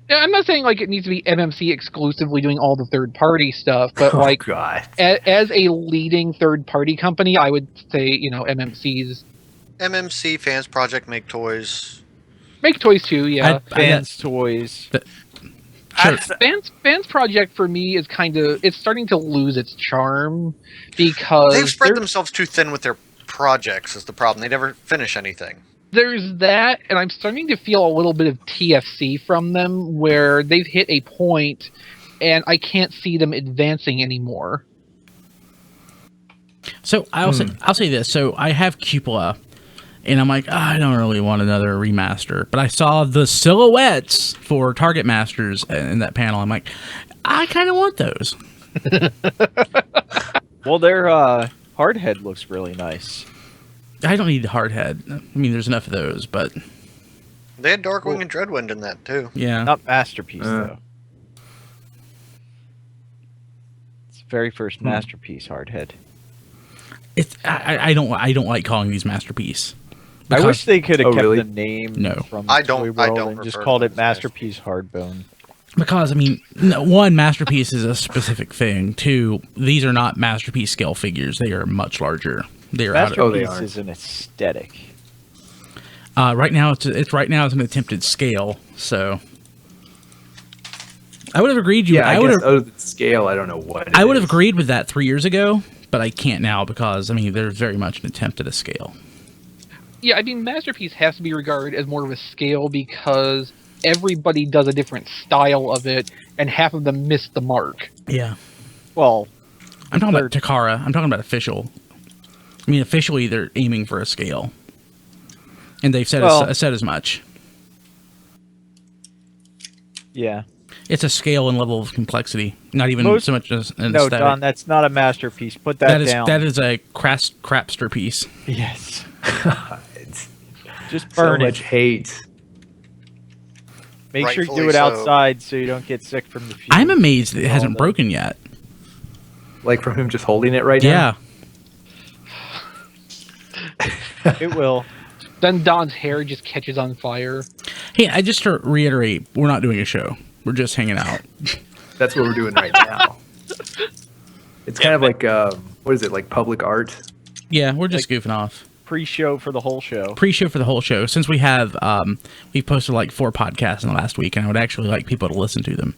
Yeah, I'm not saying like it needs to be MMC exclusively doing all the third party stuff, but like God. as a leading third party company, I would say, you know, MMC's MMC Fans Project make toys. make toys too. Yeah, Fans toys. Sure. Fans Project for me is it's starting to lose its charm because They've spread themselves too thin with their projects is the problem. They never finish anything. There's that, and I'm starting to feel a little bit of TFC from them, where they've hit a point, and I can't see them advancing anymore. So I'll say this. So I have Cupola, and I'm like, I don't really want another remaster. But I saw the silhouettes for Target Masters in that panel. I'm like, I kind of want those. Well, their hardhead looks really nice. I don't need hardhead. I mean, there's enough of those, but They had Darkwing and Dreadwind in that too. yeah. Not Masterpiece though. It's the very first Masterpiece hardhead. It's I don't like calling these Masterpiece. I wish they could have Oh, kept really? the name No. from I don't- Toy I World don't and just prefer called them it as Masterpiece Hardbone. Because I mean, one, Masterpiece is a specific thing. Two, these are not Masterpiece scale figures. They are much larger. They are out of, they Masterpiece are. is an aesthetic. right now. It's an attempted scale. So I would have agreed. I guess out of the scale, I don't know what. I would have agreed with that 3 years ago, but I can't now because I mean, there's very much an attempt at a scale. Yeah, I mean, Masterpiece has to be regarded as more of a scale because everybody does a different style of it, and half of them miss the mark. Yeah. Well, I'm talking about Takara. I'm talking about official. I mean, officially, they're aiming for a scale, and they've said said as much. yeah. It's a scale and level of complexity, not even so much as an No, aesthetic. Don, that's not a masterpiece. Put that down. That is a crapster piece. Yes. It's Just so burn much it. hate. Make sure you Rightfully do it so. outside so you don't get sick from the fumes. I'm amazed it hasn't All the- broken yet. Like from him just holding it right Yeah. It will. Then Don's hair just catches on fire. Hey, I just to reiterate, we're not doing a show. We're just hanging out. now. That's what we're doing right now. It's kind of like what is it, like public art? Yeah, we're just goofing off. Pre-show for the whole show. Pre-show for the whole show. Since we have, we've posted like 4 podcasts in the last week, and I would actually like people to listen to them.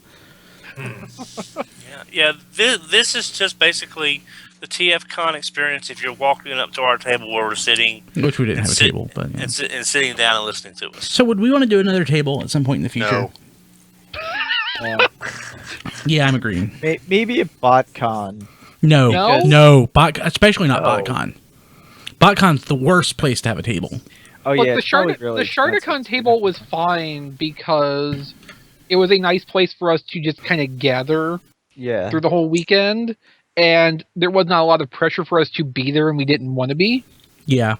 Yeah. This is just basically the TFCon experience. If you're walking up to our table where we're sitting, Which we didn't and have a table, but yeah. and sitting down and listening to us. So would we want to do another table at some point in the future? No. Yeah, I'm agreeing. Maybe a Botcon. No, especially not No. Botcon. Botcon's the worst place to have a table. Oh Look, yeah, the it's probably really Shardicon expensive. table was fine because it was a nice place for us to just kind of gather Yeah. through the whole weekend, and there was not a lot of pressure for us to be there, and we didn't want to be. Yeah.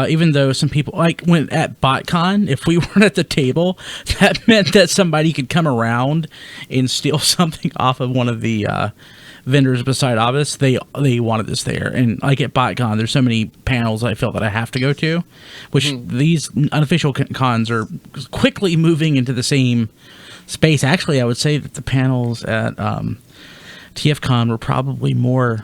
Even though some people like when at BotCon, if we weren't at the table, that meant that somebody could come around and steal something off of one of the vendors beside us. They wanted us there, and like at BotCon, there's so many panels I felt that I have to go to, which these unofficial cons are quickly moving into the same space. Actually, I would say that the panels at TFCon were probably more.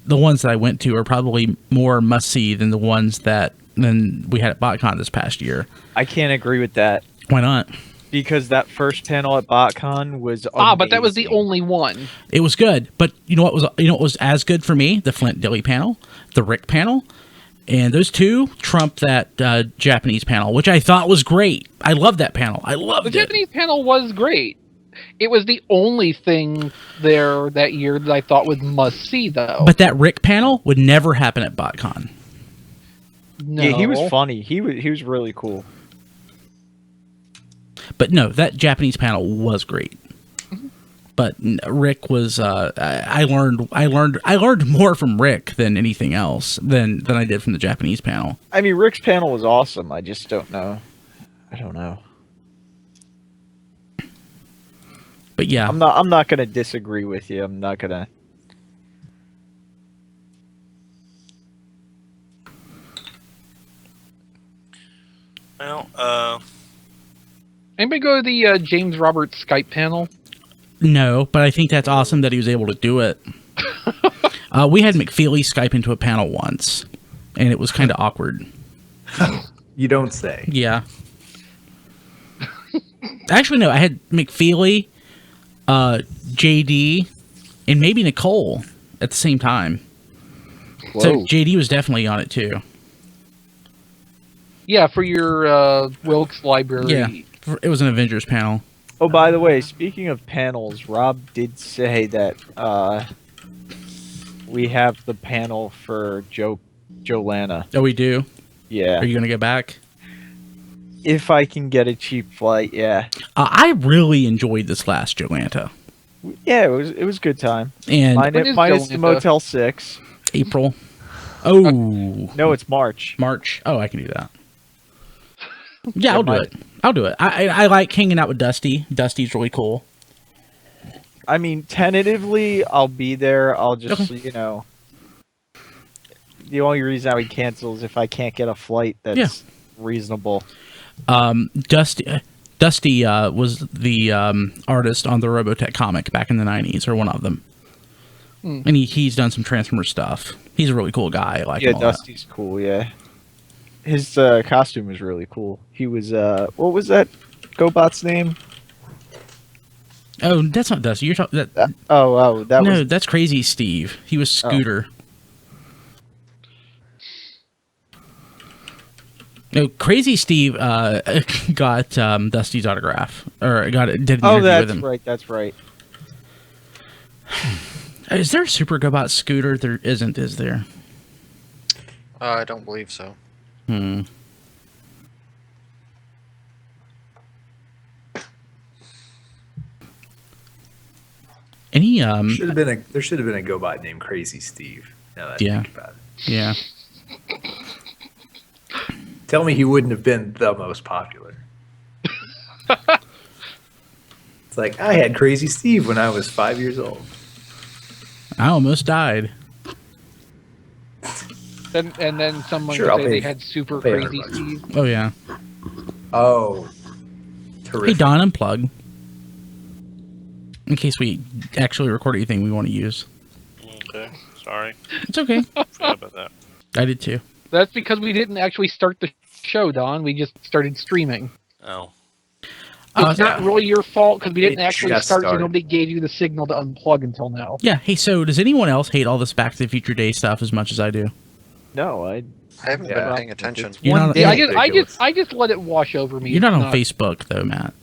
The ones that I went to are probably more must-see than the ones than we had at BotCon this past year. I can't agree with that Why not? because that first panel at BotCon was But that was the amazing. only one. It was good, but you know what was as good for me? The Flint Dilly panel, the Rick panel, and those two trumped that Japanese panel, which I thought was great. I loved that panel. I loved The it. Japanese panel was great. It was the only thing there that year that I thought was must-see, though. But that Rick panel would never happen at BotCon. no. Yeah, he was funny. He was really cool. But no, that Japanese panel was great. But Rick was. I learned more from Rick than anything else than I did from the Japanese panel. I mean, Rick's panel was awesome. I just don't know. I don't know. But yeah, I'm not gonna disagree with you. I'm not gonna. Well, Anybody go to the James Roberts Skype panel? no, but I think that's awesome that he was able to do it. We had McFeely Skype into a panel once, and it was kind of awkward. You don't say. Yeah. Actually, no, I had McFeely, JD, and maybe Nicole at the same time. So Whoa. JD was definitely on it too. Yeah, for your Wilkes library. Yeah, it was an Avengers panel. Oh, by the way, speaking of panels, Rob did say that we have the panel for Jolana. Oh, we do? Yeah. Are you going to go back? If I can get a cheap flight, yeah. I really enjoyed this last Jolanta. Yeah, it was a good time. And When is Minus the Jolanta? Motel 6. April. Oh, No, it's March. March. Oh, I can do that. Yeah, I'll do might- it. I'll do it. I like hanging out with Dusty. Dusty's really cool. I mean, tentatively, I'll be there. I'll just, Okay. the only reason I would cancel is if I can't get a flight that's reasonable. Dusty was the artist on the Robotech comic back in the 90s, or one of them. And he's done some Transformer stuff. He's a really cool guy. I like Yeah, him a lot. Dusty's cool, yeah. His costume was really cool. He was, what was that GoBot's name? Oh, that's not Dusty. You're talking that. That No, was... that's Crazy Steve. He was Scooter. No, Crazy Steve got Dusty's autograph, or did an Oh, interview with him. that's right. Is there a Super GoBot Scooter? There isn't, is there? I don't believe so. Any There should have been a GoBot named Crazy Steve. Now that I Yeah. think about it. yeah. Tell me he wouldn't have been the most popular. It's like I had Crazy Steve when I was 5 years old. I almost died. And then someone Sure, could I'll say pay- they had super I'll pay crazy everybody. Steve. Oh yeah. Oh, Hey terrific. Don, unplug. In case we actually record anything we want to use. okay. Sorry. It's okay. Forgot about that. I did too. That's because we didn't actually start the show, Don. We just started streaming. Oh. It's not really your fault because we didn't It actually just start, so started. nobody gave you the signal to unplug until now. Yeah. Hey, so does anyone else hate all this Back to the Future Day stuff as much as I do? No, I I haven't Yeah. been paying attention. You're one not- day Yeah, ridiculous. I just let it wash over me. You're not It's on Facebook though, Matt.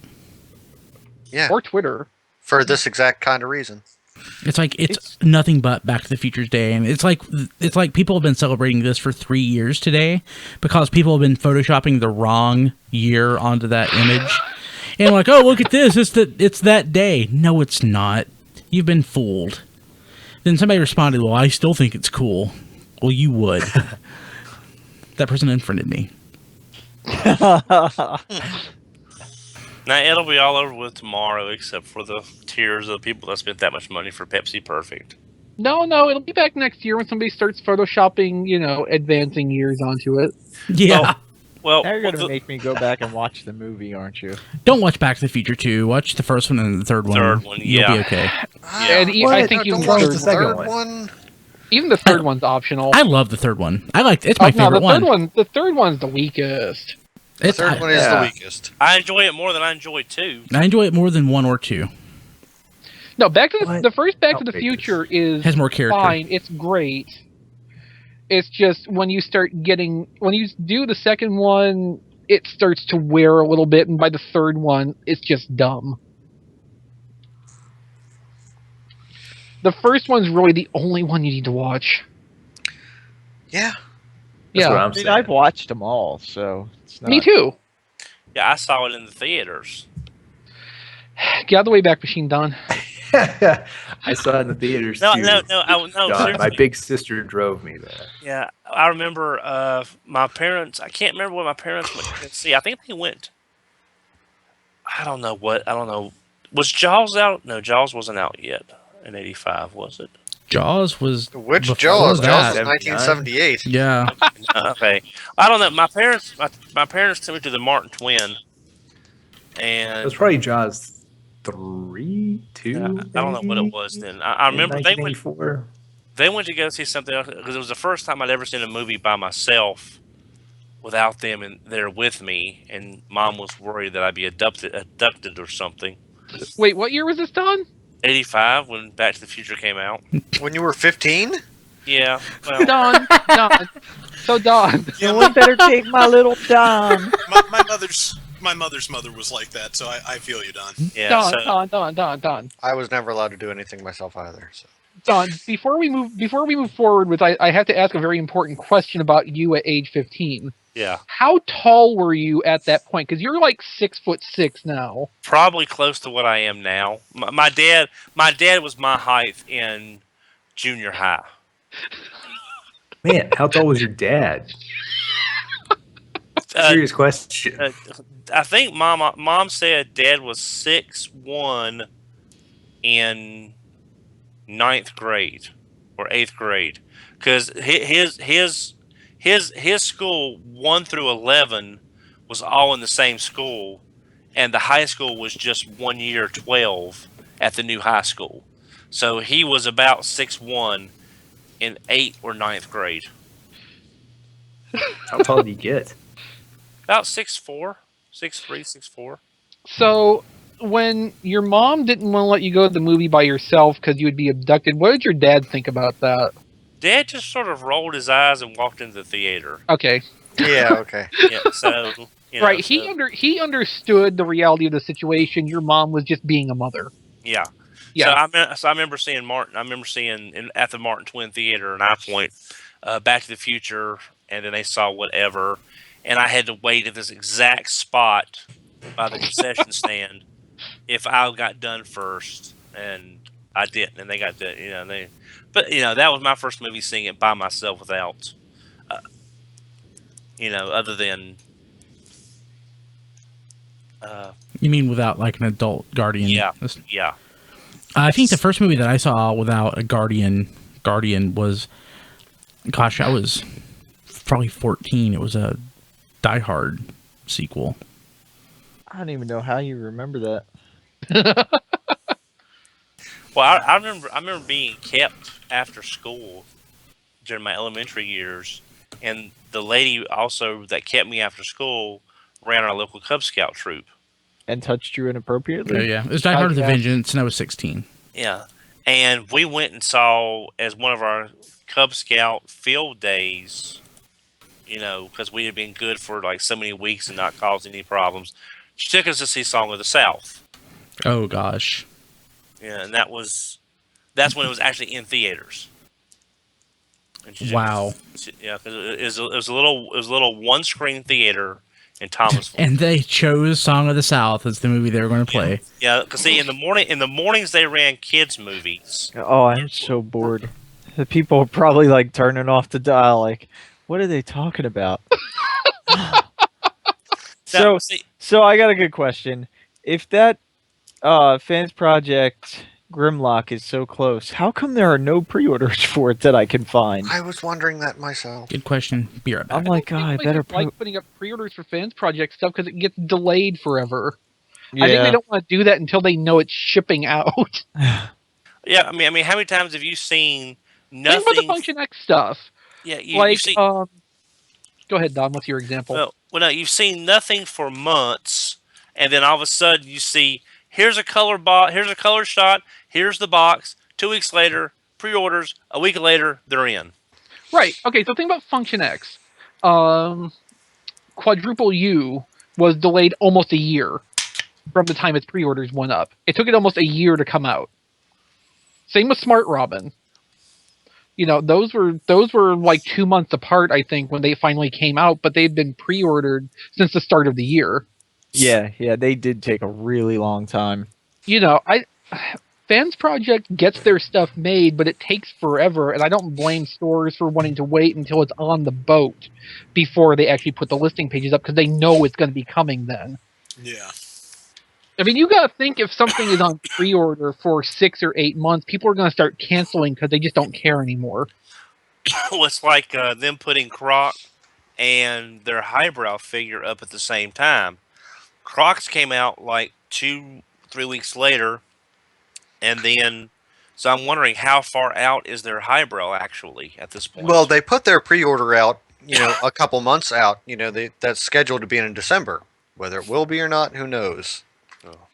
Yeah, or Twitter. for this exact kind of reason. It's like it's nothing but Back to the Future's Day, and it's like people have been celebrating this for 3 years today because people have been photoshopping the wrong year onto that image, and like, oh, look at this, it's that day. No, it's not. You've been fooled. Then somebody responded, well, I still think it's cool. Well, you would. That person unfriended me. Now it'll be all over with tomorrow, except for the tears of the people that spent that much money for Pepsi Perfect. No, it'll be back next year when somebody starts photoshopping, advancing years onto it. Yeah. Well, Now you're gonna the make me go back and watch the movie, aren't you? Don't watch Back to the Future 2. Watch the first one and the third one. Third one, You'll yeah. be okay. And I think don't even watch the the third, second third one. even the third one's optional. I love the third one. It's my No, favorite one. The third one's the weakest. The third one is the weakest. I enjoy it more than I enjoy 2. I enjoy it more than 1 or 2. No, the first Back to the Outrageous. Future is Has more character. fine. It's great. It's just when you do the second one, it starts to wear a little bit, and by the third one, it's just dumb. The first one's really the only one you need to watch. Yeah. That's what I'm Dude, saying. I've watched them all, so it's not... Me too. Yeah, I saw it in the theaters. Get out of the way, back machine, Don. I saw it in the theaters No, too. no, John, my seriously. big sister drove me there. Yeah, I remember my parents. I can't remember what my parents went to see. I think they went. I don't know. Was Jaws out? No, Jaws wasn't out yet in '85, was it? Jaws was Which before Jaws? that. Jaws was 1978. Yeah. Okay, I don't know. My parents took me to the Martin Twin, It and was probably Jaws 3, 2. I don't know what it was then. I remember they went 1984. to go see something else because it was the first time I'd ever seen a movie by myself without them in there with me, and Mom was worried that I'd be abducted or something. Wait, what year was this, Don? 85 when Back to the Future came out. When you were 15? Yeah, well, Don. So Don. Yeah, Someone better take my little Don. my mother's mother was like that, so I feel you, Don. yeah. Don. I was never allowed to do anything myself either. So. Don, before we move forward with, I have to ask a very important question about you at age 15. Yeah, How tall were you at that point? Because you're like 6'6" now. probably close to what I am now. My dad was my height in junior high. Man, how tall was your dad? Serious question. I think mom said Dad was 6'1" in 9th grade or 8th grade, because his school 1 through 11 was all in the same school, and the high school was just 1 year 12 at the new high school. So he was about 6'1" in 8th or 9th grade. How tall did you get? About 6'4", 6'3", 6'4". So when your mom didn't want to let you go to the movie by yourself because you would be abducted, what did your dad think about that? Dad just sort of rolled his eyes and walked into the theater. Okay. Yeah, okay. Yeah, so Right, he understood the reality of the situation. Your mom was just being a mother. Yeah. Yeah. So I remember seeing Martin. I remember seeing at the Martin Twin Theater in High Point, Back to the Future, and then they saw whatever, and I had to wait at this exact spot by the concession stand if I got done first, and I didn't, and they got done. But that was my first movie seeing it by myself without, other than. You mean without like an adult guardian? Yeah. Yeah. I think the first movie that I saw without a guardian was, gosh, I was probably 14. It was a Die Hard sequel. I don't even know how you remember that. Well, I remember being kept after school during my elementary years, and the lady also that kept me after school ran our local Cub Scout troop. and touched you inappropriately. Oh yeah, it was Die Hard with a Podcast. Vengeance, and I was 16. Yeah. And we went and saw, as one of our Cub Scout field days, because we had been good for like so many weeks and not caused any problems. She took us to see Song of the South. Oh gosh. Yeah, and that's when it was actually in theaters. And she took Wow. us- yeah, 'cause it was a little one screen theater in Thomasville. And they chose Song of the South as the movie they were going to play. Yeah, because see, in the mornings they ran kids movies. Oh, I'm so bored. The people are probably like turning off the dial. Like, what are they talking about? Now, see, So I got a good question. If that fans project Grimlock is so close, how come there are no pre-orders for it that I can find? I was wondering that myself. Good question. Be right back. I'm like, God, I better put. like putting up pre-orders for Fans Project stuff because it gets delayed forever. Yeah. I think they don't want to do that until they know it's shipping out. yeah, I mean, how many times have you seen Think about the nothing? Function X stuff. Yeah, Like, you've seen. go ahead, Don. What's your example? Well, no, you've seen nothing for months, and then all of a sudden you see here's a here's a color shot, here's the box. 2 weeks later, pre-orders. A week later, they're in. Right. Okay. So think about Function X. Quadruple U was delayed almost a year from the time its pre-orders went up. It took it almost a year to come out. Same with Smart Robin. Those were like 2 months apart, I think, when they finally came out, but they've been pre-ordered since the start of the year. Yeah, they did take a really long time. Fans Project gets their stuff made, but it takes forever, and I don't blame stores for wanting to wait until it's on the boat before they actually put the listing pages up because they know it's going to be coming then. Yeah. I mean, you gotta think if something is on pre-order for 6 or 8 months, people are gonna start canceling because they just don't care anymore. Well, it's like them putting Croc and their highbrow figure up at the same time. Crocs came out like 2-3 weeks later, and then so I'm wondering how far out is their highbrow actually at this point. Well, they put their pre-order out, a couple months out. That's scheduled to be in December. Whether it will be or not, who knows? Oh.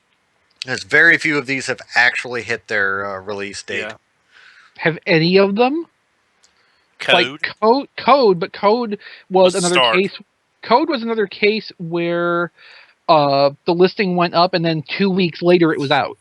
As very few of these have actually hit their release date. Yeah. Have any of them? Code. Like Code, but Code was the another start. case. Code was another case where the listing went up, and then 2 weeks later it was out.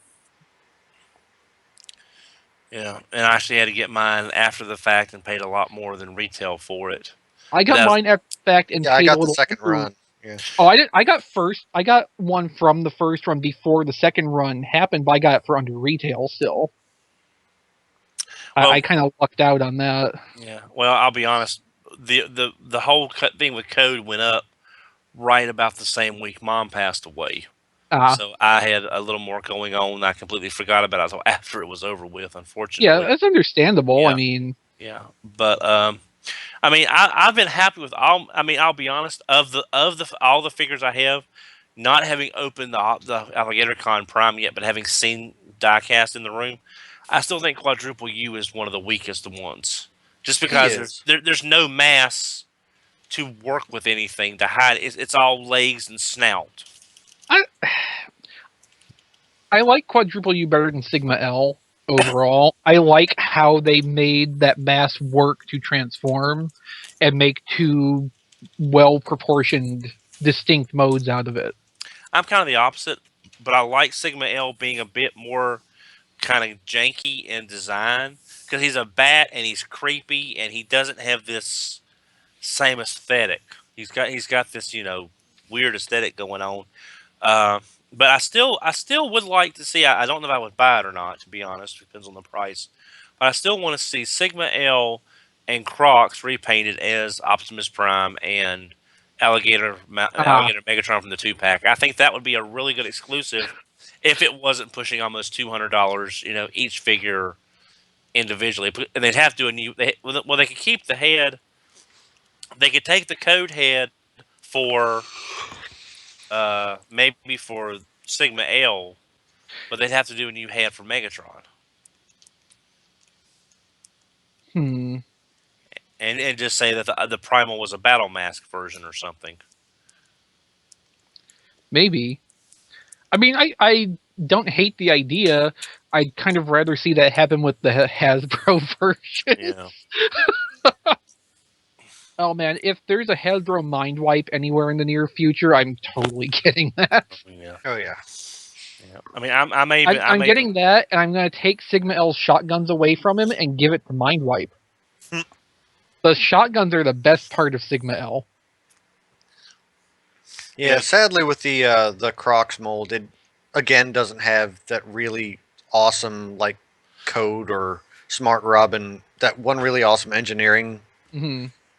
Yeah, and I actually had to get mine after the fact and paid a lot more than retail for it. I got That's- mine after the fact and Yeah, I paid a got the little second more. run. Yeah. Oh, I did. I got first. I got one from the first run before the second run happened, but I got it for under retail still. Well- I kind of lucked out on that. Yeah. Well, I'll be honest. The whole thing with Code went up right about the same week Mom passed away. So I had a little more going on. I completely forgot about it until after it was over with. Unfortunately. Yeah, that's understandable. Yeah. I mean, Yeah, but I mean, I've been happy with all. I mean, I'll be honest. Of all the figures I have, not having opened the Alligator Con Prime yet, but having seen diecast in the room, I still think Quadruple U is one of the weakest ones. Just because there's no mass to work with anything to hide. It's all legs and snout. I like Quadruple U better than Sigma L overall. I like how they made that mass work to transform and make two well-proportioned, distinct modes out of it. I'm kind of the opposite, but I like Sigma L being a bit more kind of janky in design because he's a bat and he's creepy and he doesn't have this same aesthetic. He's got this weird aesthetic going on. But I still would like to see. I don't know if I would buy it or not. To be honest, depends on the price. But I still want to see Sigma L and Crocs repainted as Optimus Prime and Alligator Megatron from the 2-pack. I think that would be a really good exclusive if it wasn't pushing almost $200. Each figure individually, and they'd have to do a new. They could keep the head. They could take the Code head for. Maybe for Sigma L, but they'd have to do a new head for Megatron. And just say that the Primal was a Battle Mask version or something. Maybe. I mean, I don't hate the idea. I'd kind of rather see that happen with the Hasbro version. Yeah. Oh man, if there's a Hasbro Mind Wipe anywhere in the near future, I'm totally getting that. Yeah. Oh yeah. Yeah. I mean, I'm even. I'm getting that, and I'm going to take Sigma L's shotguns away from him and give it to Mind Wipe. The shotguns are the best part of Sigma L. Yeah, sadly with the Crocs mold, it again doesn't have that really awesome like code or Smart Robin, that one really awesome engineering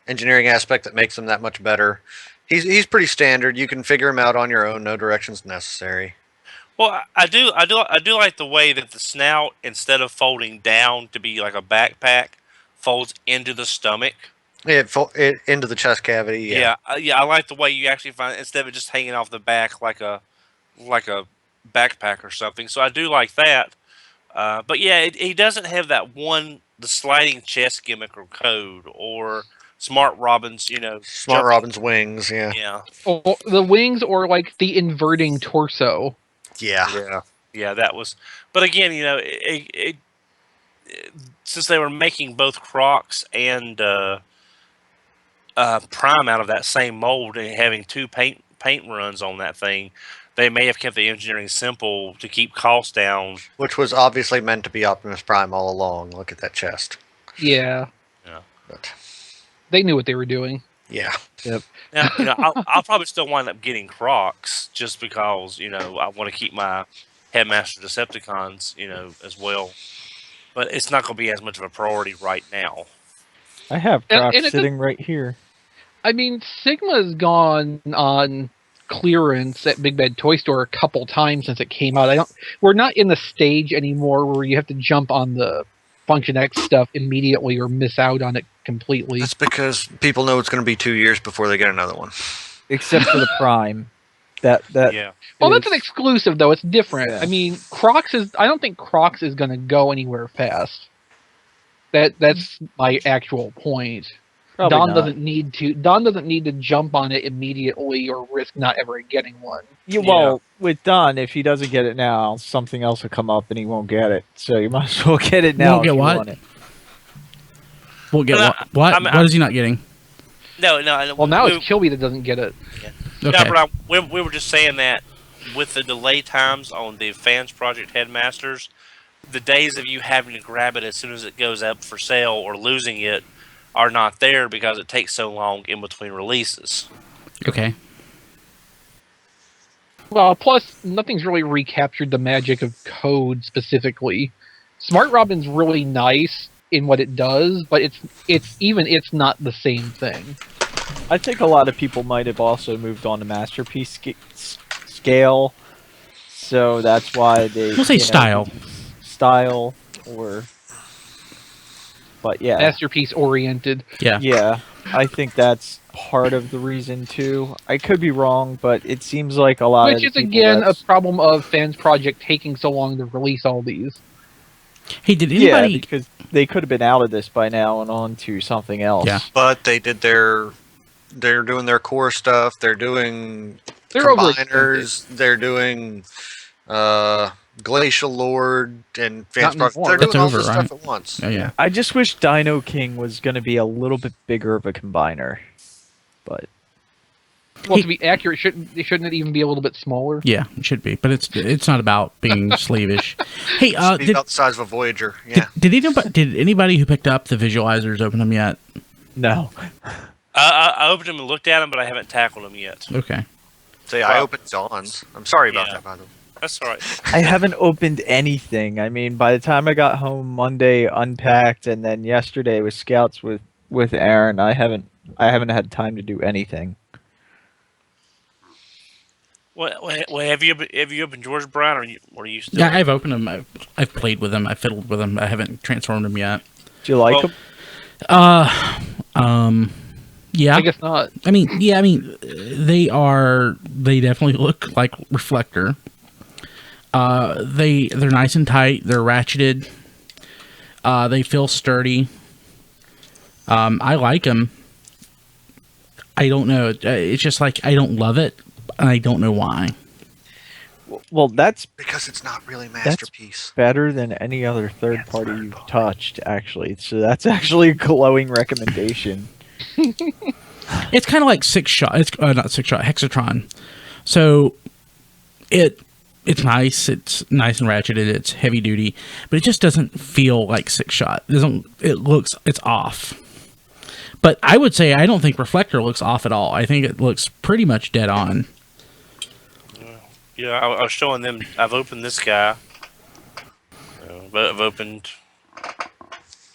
aspect that makes him that much better. He's pretty standard. You can figure him out on your own. No directions necessary. Well, I do like the way that the snout, instead of folding down to be like a backpack, folds into the stomach. It into the chest cavity. Yeah. Yeah. I like the way you actually find, instead of it just hanging off the back like a backpack or something. So I do like that. But yeah, he doesn't have the sliding chest gimmick or code or Smart Robin's, Smart Robin's wings. Yeah. Yeah. Or the wings, or like the inverting torso. Yeah. Yeah. That was. But again, since they were making both Crocs and Prime out of that same mold and having two paint runs on that thing, they may have kept the engineering simple to keep costs down. Which was obviously meant to be Optimus Prime all along. Look at that chest. Yeah. Yeah. But they knew what they were doing. Yeah. Yep. Now, I'll probably still wind up getting Crocs just because, I want to keep my Headmaster Decepticons, as well. But it's not going to be as much of a priority right now. I have Crocs and sitting right here. I mean, Sigma's gone on clearance at Big Bad Toy Store a couple times since it came out. We're not in the stage anymore where you have to jump on the Function X stuff immediately or miss out on it completely. That's because people know it's going to be 2 years before they get another one. Except for the Prime. Yeah. Well, that's an exclusive, though. It's different. Yeah. I mean, I don't think Crocs is going to go anywhere fast. That's my actual point. Probably Don not. doesn't need to jump on it immediately or risk not ever getting one. Yeah, well, with Don, if he doesn't get it now, something else will come up and he won't get it. So you might as well get it now. Won't get if you what? want it. We'll get what? What is he not getting? No. Well, now it's Kilby that doesn't get it. Yeah. Okay. No, but we were just saying that with the delay times on the Fans Project Headmasters, the days of you having to grab it as soon as it goes up for sale or losing it are not there because it takes so long in between releases. Okay. Well, plus nothing's really recaptured the magic of code specifically. Smart Robin's really nice in what it does, but it's not the same thing. I think a lot of people might have also moved on to Masterpiece scale, so that's why they... We'll say style. Style, or... But yeah. Masterpiece oriented. Yeah. Yeah, I think that's part of the reason too. I could be wrong, but it seems like a lot of Which is people again a problem of Fans Project taking so long to release all these. Hey, did anybody... Yeah, because they could have been out of this by now and on to something else. Yeah. But they did they're doing their core stuff. They're doing They're combiners. They're doing Glacial Lord and Fans Not Project. anymore. They're That's doing all over, this right? stuff at once. Oh, yeah. I just wish Dino King was going to be a little bit bigger of a combiner. But Well, to be accurate, shouldn't it even be a little bit smaller? Yeah, it should be, but it's not about being slavish. Hey, Be about the size of a Voyager. Yeah. did anybody who picked up the visualizers open them yet? no. I opened them and looked at them, but I haven't tackled them yet. Okay. Say, I opened Dawn's. I'm sorry about Yeah. that, by the way. That's all right. I haven't opened anything. I mean, by the time I got home Monday, unpacked, and then yesterday with Scouts with Aaron, I haven't had time to do anything. Well, have you opened George Brown, or are you still? Yeah, I've opened them. I've played with them. I fiddled with them. I haven't transformed them yet. Do you like Well- them? Yeah. I guess not. I mean, they definitely look like Reflector. They're nice and tight. They're ratcheted. They feel sturdy. I like them. I don't know. It's just like I don't love it, and I don't know why. Well, that's Because it's not really masterpiece. better than any other third party you've touched, actually. So that's actually a glowing recommendation. It's kind of like Six Shot. It's not Six Shot, Hexatron. So it's nice. It's nice and ratcheted. It's heavy duty, but it just doesn't feel like Six Shot. It's off. But I would say I don't think Reflector looks off at all. I think it looks pretty much dead on. Yeah, I was showing them. I've opened this guy. But I've opened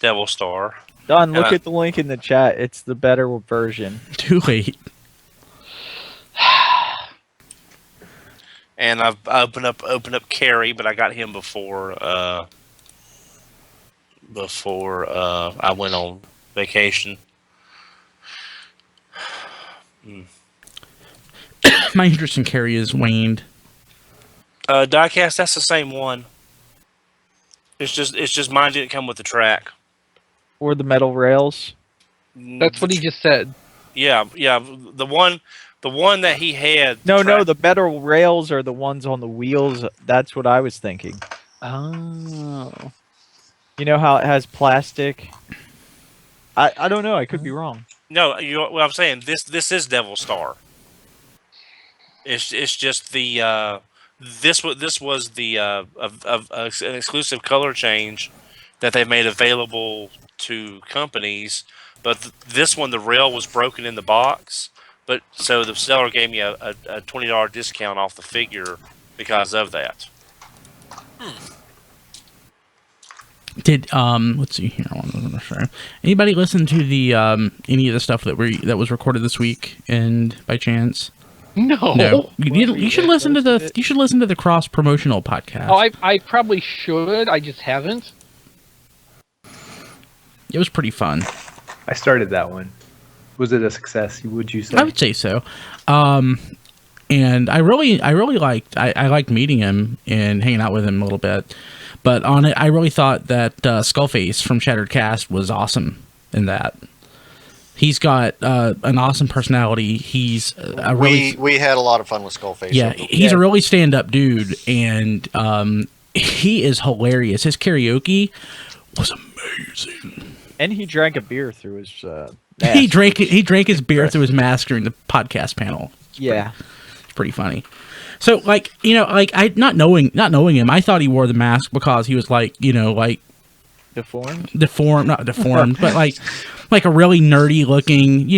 Devil Star. Don, look at the link in the chat. It's the better version. Too late. And I've opened up Carrie, but I got him before I went on vacation. My interest in Carrie is waned. Diecast, that's the same one. It's just mine didn't come with the track. Or the metal rails. That's what he just said. Yeah. The one that he had. No, the metal rails are the ones on the wheels. That's what I was thinking. Oh. You know how it has plastic? I don't know. I could be wrong. No, what I'm saying, this is Devil Star. It's just the this was the an exclusive color change that they've made available to companies, but this one, the rail was broken in the box, but so the seller gave me a $20 discount off the figure because of that. Did let's see here. Anybody listen to the any of the stuff that was recorded this week? And by chance, No. You should listen to the cross promotional podcast. Oh, I probably should. I just haven't. It was pretty fun. I started that one. Was it a success? Would you say? I would say so. And I really liked. I liked meeting him and hanging out with him a little bit. But on it, I really thought that Skullface from Shattered Cast was awesome in that. He's got an awesome personality. He's a really... We had a lot of fun with Skullface. Yeah, he's a really stand-up dude, and he is hilarious. His karaoke was amazing. And he drank a beer through his mask. He drank his beer through his mask during the podcast panel. Yeah. It's pretty funny. So, like, I not knowing him, I thought he wore the mask because he was deformed, not deformed, but like a really nerdy looking,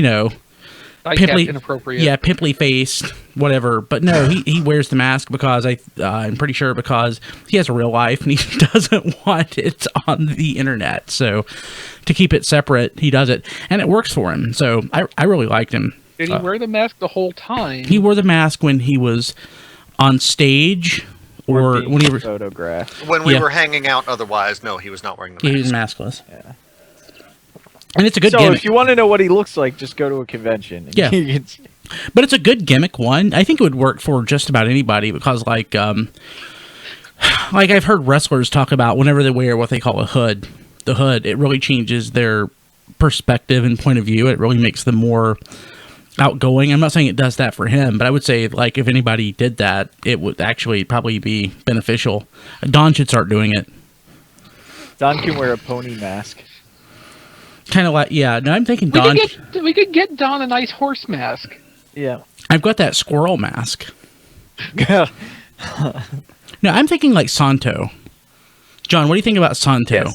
pimply, inappropriate. Yeah, pimply faced, whatever. But no, he wears the mask because I'm pretty sure because he has a real life and he doesn't want it on the internet. So to keep it separate, he does it, and it works for him. So I really liked him. Did he wear the mask the whole time? He wore the mask when he was on stage or when he was photographed. When we were hanging out, otherwise, no, he was not wearing the mask. He was maskless. Yeah. And it's a good so gimmick. If you want to know what he looks like, just go to a convention. Yeah. But it's a good gimmick one. I think it would work for just about anybody because like I've heard wrestlers talk about whenever they wear what they call a hood, the hood, it really changes their perspective and point of view. It really makes them more outgoing. I'm not saying it does that for him, but I would say like if anybody did that, it would actually probably be beneficial. Don should start doing it. Don can wear a pony mask. Kind of like, yeah. No, I'm thinking Don. We could get Don a nice horse mask. Yeah. I've got that squirrel mask. Yeah. No, I'm thinking like Santo. John, what do you think about Santo?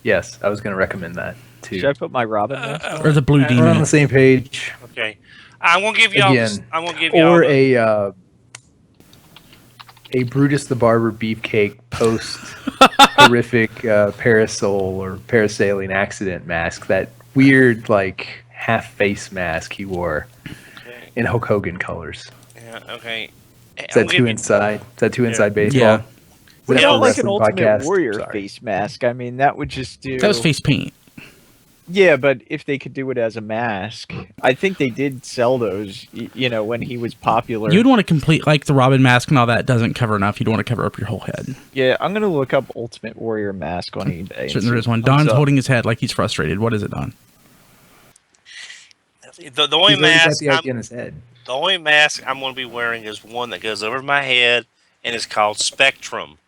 Yes, I was going to recommend that too. Should I put my Robin mask? Or the Blue Demon? We're on the same page. Okay, I'm gonna give y'all. Again, I'm gonna give y'all. Or a Brutus the Barber beefcake post horrific parasol or parasailing accident mask. That weird like half face mask he wore in Hulk Hogan colors. Yeah. Okay. Is that too inside? Is that too inside baseball? Yeah. What about like an Wrestling Ultimate podcast? Warrior Sorry. face mask? I mean, that would just do. That was face paint. Yeah, but if they could do it as a mask, I think they did sell those. When he was popular. You'd want to complete like the Robin mask and all that doesn't cover enough. You'd want to cover up your whole head. Yeah, I'm gonna look up Ultimate Warrior mask on eBay. Certainly there is one. Don's holding his head like he's frustrated. What is it, Don? The only He's already got mask. the idea in his head. The only mask I'm going to be wearing is one that goes over my head and it's called Spectrum.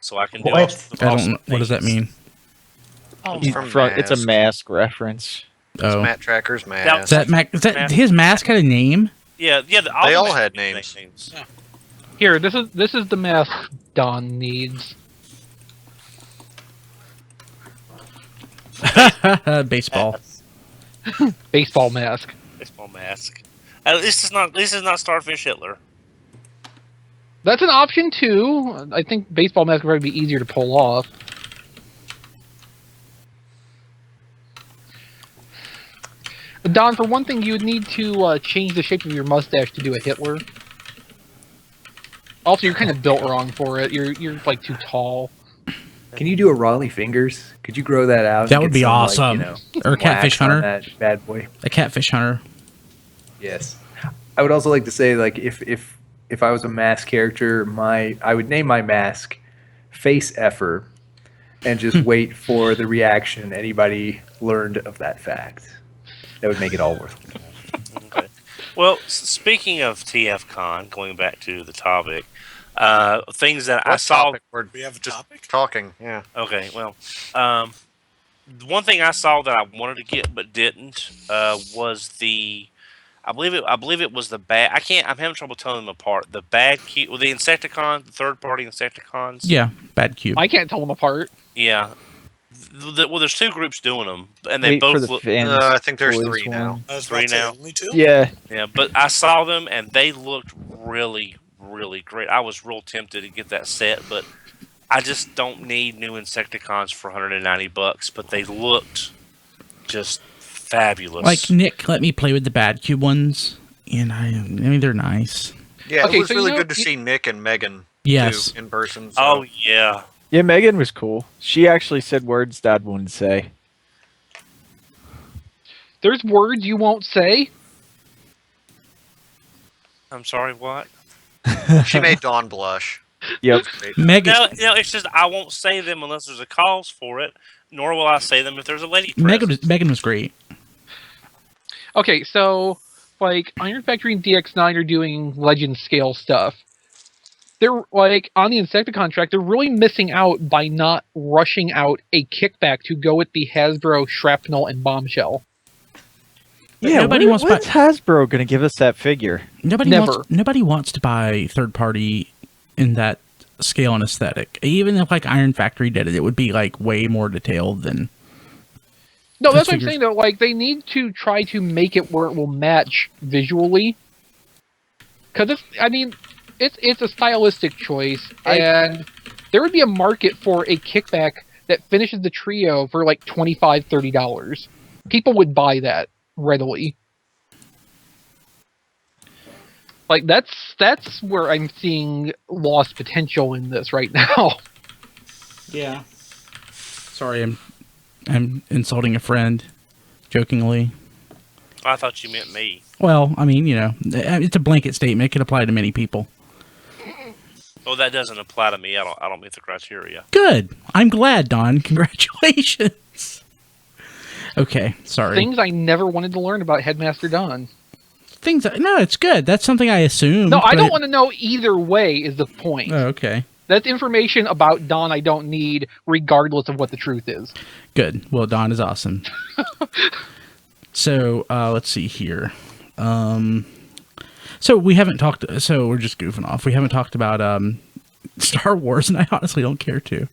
So I can do What? awesome What does that things. mean? It's from It's a Mask. mask reference. It's Oh, Matt Tracker's Is mask. is that his mask had a name? Yeah. They all had names. Here, this is the mask Don needs. Baseball. Baseball mask. Baseball mask. This is not Starfish Hitler. That's an option too. I think baseball mask would probably be easier to pull off. Don, for one thing, you would need to change the shape of your mustache to do a Hitler. Also, you're kind of built wrong for it. You're like too tall. Can you do a Raleigh fingers? Could you grow that out? That and would get be some, awesome. Or a catfish wax on hunter. That bad boy. A catfish hunter. Yes. I would also like to say, like, if I was a mask character, I would name my mask Face Effer, and just wait for the reaction anybody learned of that fact. That would make it all worthwhile. Okay. Well, speaking of TFCon, going back to the topic, things that I What saw. topic? We're We have a just topic? talking. Yeah. Okay, well, the one thing I saw that I wanted to get but didn't was the. I believe it was the bag. I'm having trouble telling them apart. The bag cube, the Insecticons, the third-party Insecticons. Yeah, bad cube. I can't tell them apart. Yeah. Well, there's two groups doing them, and they Wait for both the look. fans. I think there's toys 3 now. one. I was Three about to say, now. only 2? Yeah, Yeah, but I saw them and they looked really, really great. I was real tempted to get that set, but I just don't need new Insecticons for $190. But they looked just fabulous. Like Nick let me play with the bad cube ones, and I mean they're nice. Yeah, Okay, it was so you really know- good to see Nick and Megan Yes. too, in person. So. Oh yeah, yeah. Megan was cool. She actually said words Dad wouldn't say. There's words you won't say. I'm sorry. What? She made Dawn blush. Yep. Megan, No, it's just I won't say them unless there's a cause for it. Nor will I say them if there's a lady present. Megan was great. Okay, so like Iron Factory and DX9 are doing legend scale stuff. They're like on the Insecticon track, they're really missing out by not rushing out a kickback to go with the Hasbro Shrapnel and Bombshell. Yeah. nobody wants when's Hasbro gonna give us that figure? Never. Nobody wants to buy third party in that scale and aesthetic. Even if like Iron Factory did it, it would be like way more detailed than. No, that's Those what I'm figures- saying though. Like they need to try to make it where it will match visually. Because it's a stylistic choice, and there would be a market for a kickback that finishes the trio for like $25, $30. People would buy that readily. Like that's where I'm seeing lost potential in this right now. Yeah. Sorry, I'm insulting a friend, jokingly. I thought you meant me. Well, I mean, it's a blanket statement. It could apply to many people. Oh, that doesn't apply to me. I don't meet the criteria. Good. I'm glad, Don. Congratulations. Okay, sorry. Things I never wanted to learn about Headmaster Don. No, it's good. That's something I assumed. No, I but don't want to know either way is the point. Oh, okay. That's information about Don I don't need, regardless of what the truth is. Good. Well, Don is awesome. So, let's see here. So we haven't talked. So we're just goofing off. We haven't talked about Star Wars, and I honestly don't care to.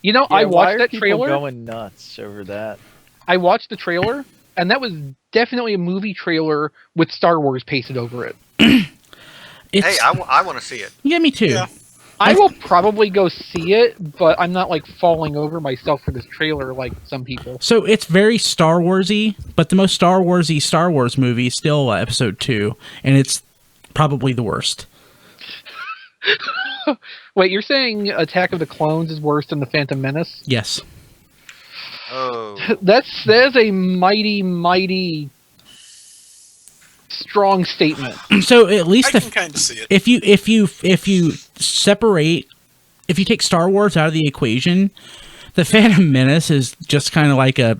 You know, I watched that trailer. Going nuts over that. I watched the trailer, and that was definitely a movie trailer with Star Wars pasted over it. It's, Hey, I want to see it. yeah, me too. Yeah. I will probably go see it, but I'm not like falling over myself for this trailer like some people. So it's very Star Warsy, but the most Star Warsy Star Wars movie is still Episode 2, and it's probably the worst. Wait, you're saying Attack of the Clones is worse than The Phantom Menace? Yes. Oh, That is a mighty strong statement. So at least I can kind of see it. if you separate, if you take Star Wars out of the equation, the Phantom Menace is just kind of like a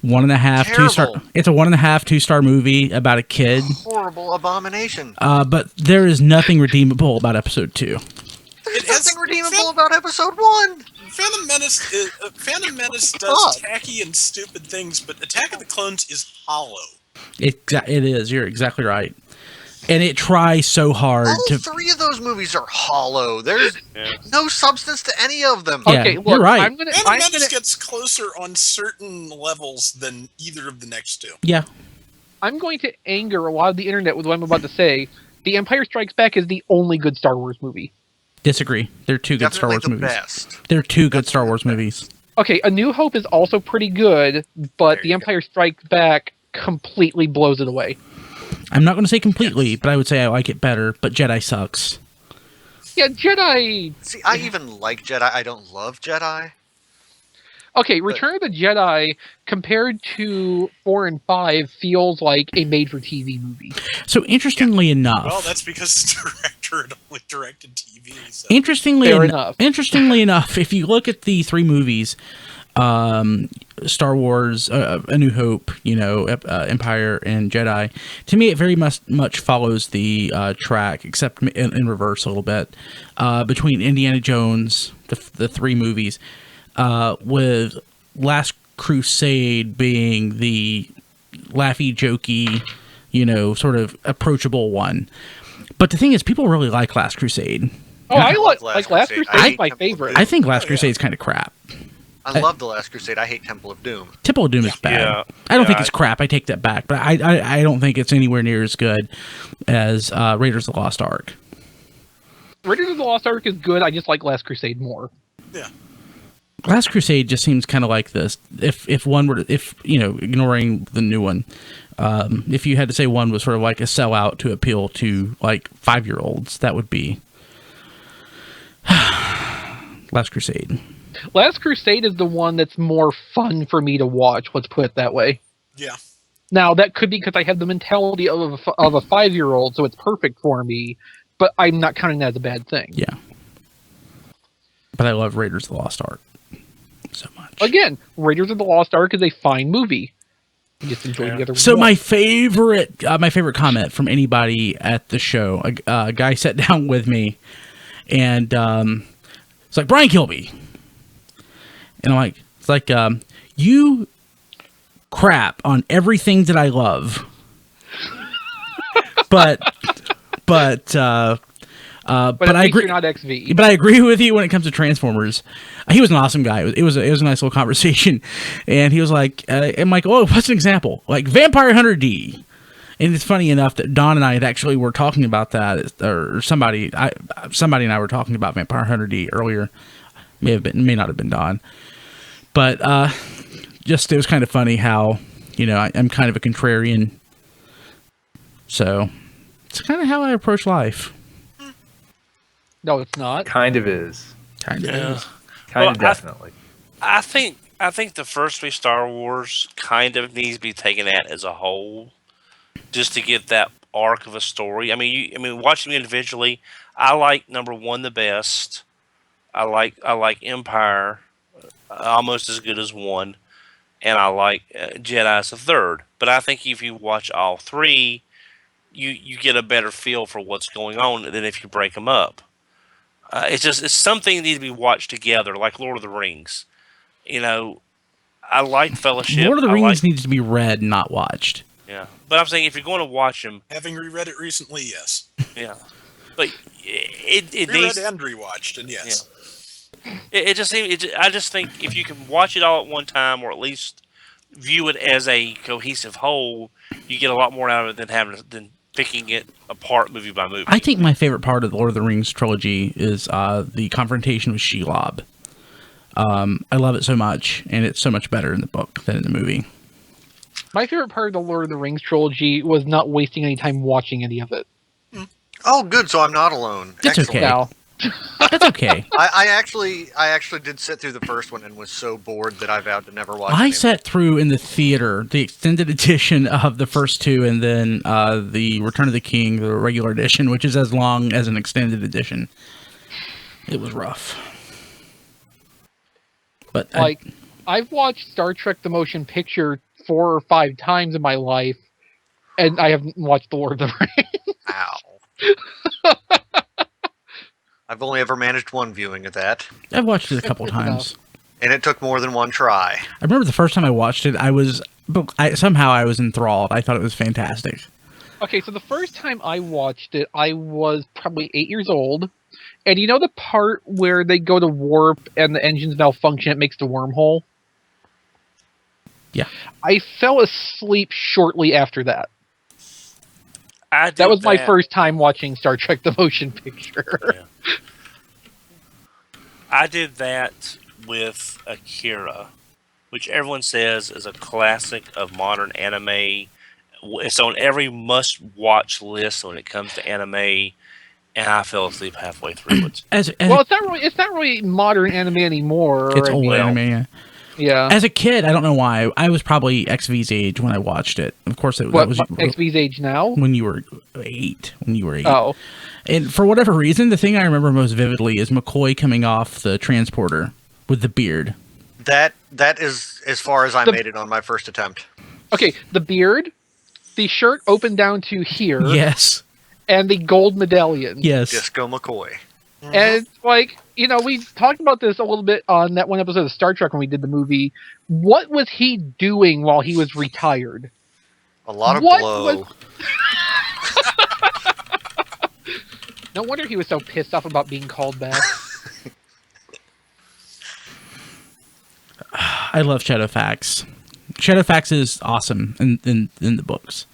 1.5, 2-star. Terrible. It's a 1.5, 2-star movie about a kid. Horrible abomination. But there is nothing redeemable about episode 2. There's nothing redeemable about episode 1. Phantom Menace does tacky and stupid things, but Attack of the Clones is hollow. It is. You're exactly right. And it tries so hard All to. 3 of those movies are hollow. There's no substance to any of them. Yeah, Okay, look, you're right. I'm Phantom gonna Menace gets closer on certain levels than either of the next 2. Yeah. I'm going to anger a lot of the internet with what I'm about to say. The Empire Strikes Back is the only good Star Wars movie. Disagree. They're 2 good Star Definitely Wars the movies. best. They're 2 good Star Wars movies. Okay, A New Hope is also pretty good, but There The you Empire Strikes Back completely blows it away. I'm not going to say completely, but I would say I like it better. But Jedi sucks. Yeah, Jedi. See, I even like Jedi. I don't love Jedi. Okay, Return of the Jedi compared to 4 and 5 feels like a made-for-TV movie. So interestingly enough, Well, that's because the director had only directed TV. So. interestingly Fair enough, if you look at the 3 movies, Star Wars, A New Hope, Empire, and Jedi, to me it very much follows the track, except in reverse a little bit, between Indiana Jones, the 3 movies, with Last Crusade being the laughy, jokey, sort of approachable one. But the thing is, people really like Last Crusade. Oh, I love like Last Last Crusade. Crusade I is my hate Temple of favorite. Doom. I think Last Crusade is kind of crap. I love The Last Crusade. I hate Temple of Doom. Temple of Doom is bad. Yeah. I don't think Yeah, it's crap. I take that back. But I don't think it's anywhere near as good as Raiders of the Lost Ark. Raiders of the Lost Ark is good, I just like Last Crusade more. Yeah. Last Crusade just seems kind of like this. If one were to, ignoring the new one, if you had to say one was sort of like a sellout to appeal to like 5-year-olds, that would be Last Crusade. Last Crusade is the one that's more fun for me to watch, let's put it that way. Yeah. Now, that could be because I have the mentality of a 5-year-old, so it's perfect for me, but I'm not counting that as a bad thing. Yeah. But I love Raiders of the Lost Ark so much. Again, Raiders of the Lost Ark is a fine movie. I just enjoy the other one. So more. my favorite comment from anybody at the show, a guy sat down with me, and it's like, Brian Kilby, and I'm like, it's like, you crap on everything that I love, but I agree. You're not XV. But I agree with you when it comes to Transformers. He was an awesome guy. It was a nice little conversation, and he was like, "I'm like, oh, what's an example? Like Vampire Hunter D." And it's funny enough that Don and I were talking about that, or somebody and I were talking about Vampire Hunter D earlier. May not have been Don, but just it was kind of funny how I'm kind of a contrarian, so it's kind of how I approach life. No, it's not. Kind of is. Kind of is. Kind Well, of definitely. I think the first 3 Star Wars kind of needs to be taken at as a whole, just to get that arc of a story. I mean, watching them individually, I like number 1 the best. I like Empire almost as good as 1, and I like Jedi as a 3rd. But I think if you watch all 3, you get a better feel for what's going on than if you break them up. It's something that needs to be watched together, like Lord of the Rings. I like Fellowship. Lord of the Rings needs to be read, not watched. Yeah, but I'm saying if you're going to watch them, Having reread it recently, yes. yeah, but it Reread needs. and rewatched, and yes. It just seems. I just think if you can watch it all at one time, or at least view it as a cohesive whole, you get a lot more out of it than picking it apart movie by movie. I think my favorite part of the Lord of the Rings trilogy is the confrontation with Shelob. I love it so much, and it's so much better in the book than in the movie. My favorite part of the Lord of the Rings trilogy was not wasting any time watching any of it. Oh, good. So I'm not alone. That's Excellent. okay. Now, That's okay. I actually did sit through the first one and was so bored that I vowed to never watch. I any sat through in the theater the extended edition of the first 2, and then the Return of the King, the regular edition, which is as long as an extended edition. It was rough. But like, I've watched Star Trek: The Motion Picture 4 or 5 times in my life, and I haven't watched The Lord of the Rings. Ow. I've only ever managed one viewing of that, I've watched it a couple It's times. and it took more than one try. I remember the first time I watched it, somehow I was enthralled. I thought it was fantastic. Okay, so the first time I watched it, I was probably 8 years old. And you know the part where they go to warp and the engines malfunction, it makes the wormhole? Yeah. I fell asleep shortly after that. That That was my first time watching Star Trek: The Motion Picture. Yeah. I did that with Akira, which everyone says is a classic of modern anime. It's on every must-watch list when it comes to anime, and I fell asleep halfway through it. Well, it's not really modern anime anymore. It's I old mean, anime. Yeah. Yeah. As a kid, I don't know why. I was probably XV's age when I watched it. Of course, that was XV's age now? when you were 8. When you were 8. Oh. And for whatever reason, the thing I remember most vividly is McCoy coming off the transporter with the beard. That is as far as I made it on my first attempt. Okay, the beard, the shirt open down to here, Yes. and the gold medallion. Yes. Disco McCoy. And it's like, you know, we talked about this a little bit on that one episode of Star Trek when we did the movie. What was he doing while he was retired? A lot of What blow. was- No wonder he was so pissed off about being called back. I love Shadowfax. Shadowfax is awesome in the books.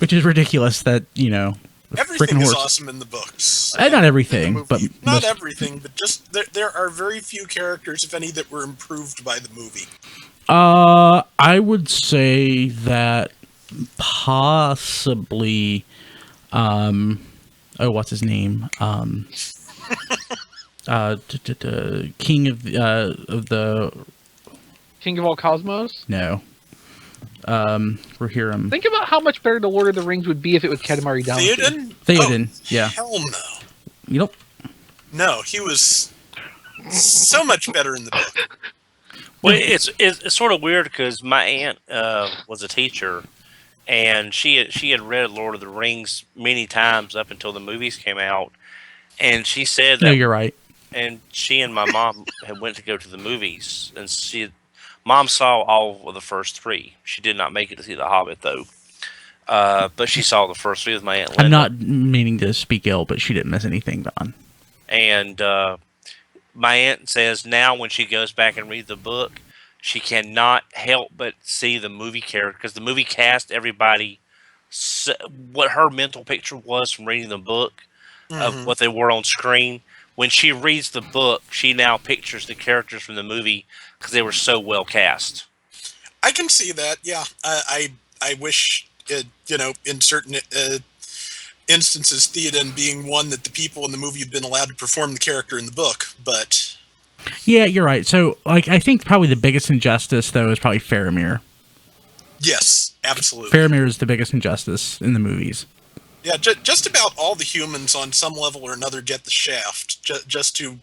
Which is ridiculous that, you know, Everything freaking is horse. awesome in the books. Not in the everything, movie. but not most- everything, but just there are very few characters, if any, that were improved by the movie. I would say that possibly, what's his name? King of the King of all cosmos? no. Rohirrim. Think about how much better the Lord of the Rings would be if it was Katamari Damacy. Theoden, Oh, yeah. Hell no. Yep. No, he was so much better in the book. Well, it's sort of weird because my aunt was a teacher, and she had read Lord of the Rings many times up until the movies came out, and she said that. No, you're right. And she and my mom had went to go to the movies, and Mom saw all of the first 3. She did not make it to see The Hobbit though, but she saw the first 3 with my aunt Linda. I'm not meaning to speak ill, but she didn't miss anything, Don. And my aunt says now when she goes back and reads the book, she cannot help but see the movie character because the movie cast everybody what her mental picture was from reading the book of what they were on screen. When she reads the book, she now pictures the characters from the movie because they were so well cast. I can see that. Yeah, I wish in certain instances, Theoden being one that the people in the movie have been allowed to perform the character in the book, but Yeah, you're right. So, like, I think probably the biggest injustice though is probably Faramir. yes, absolutely. Faramir is the biggest injustice in the movies. Yeah, just about all the humans on some level or another get the shaft, just to,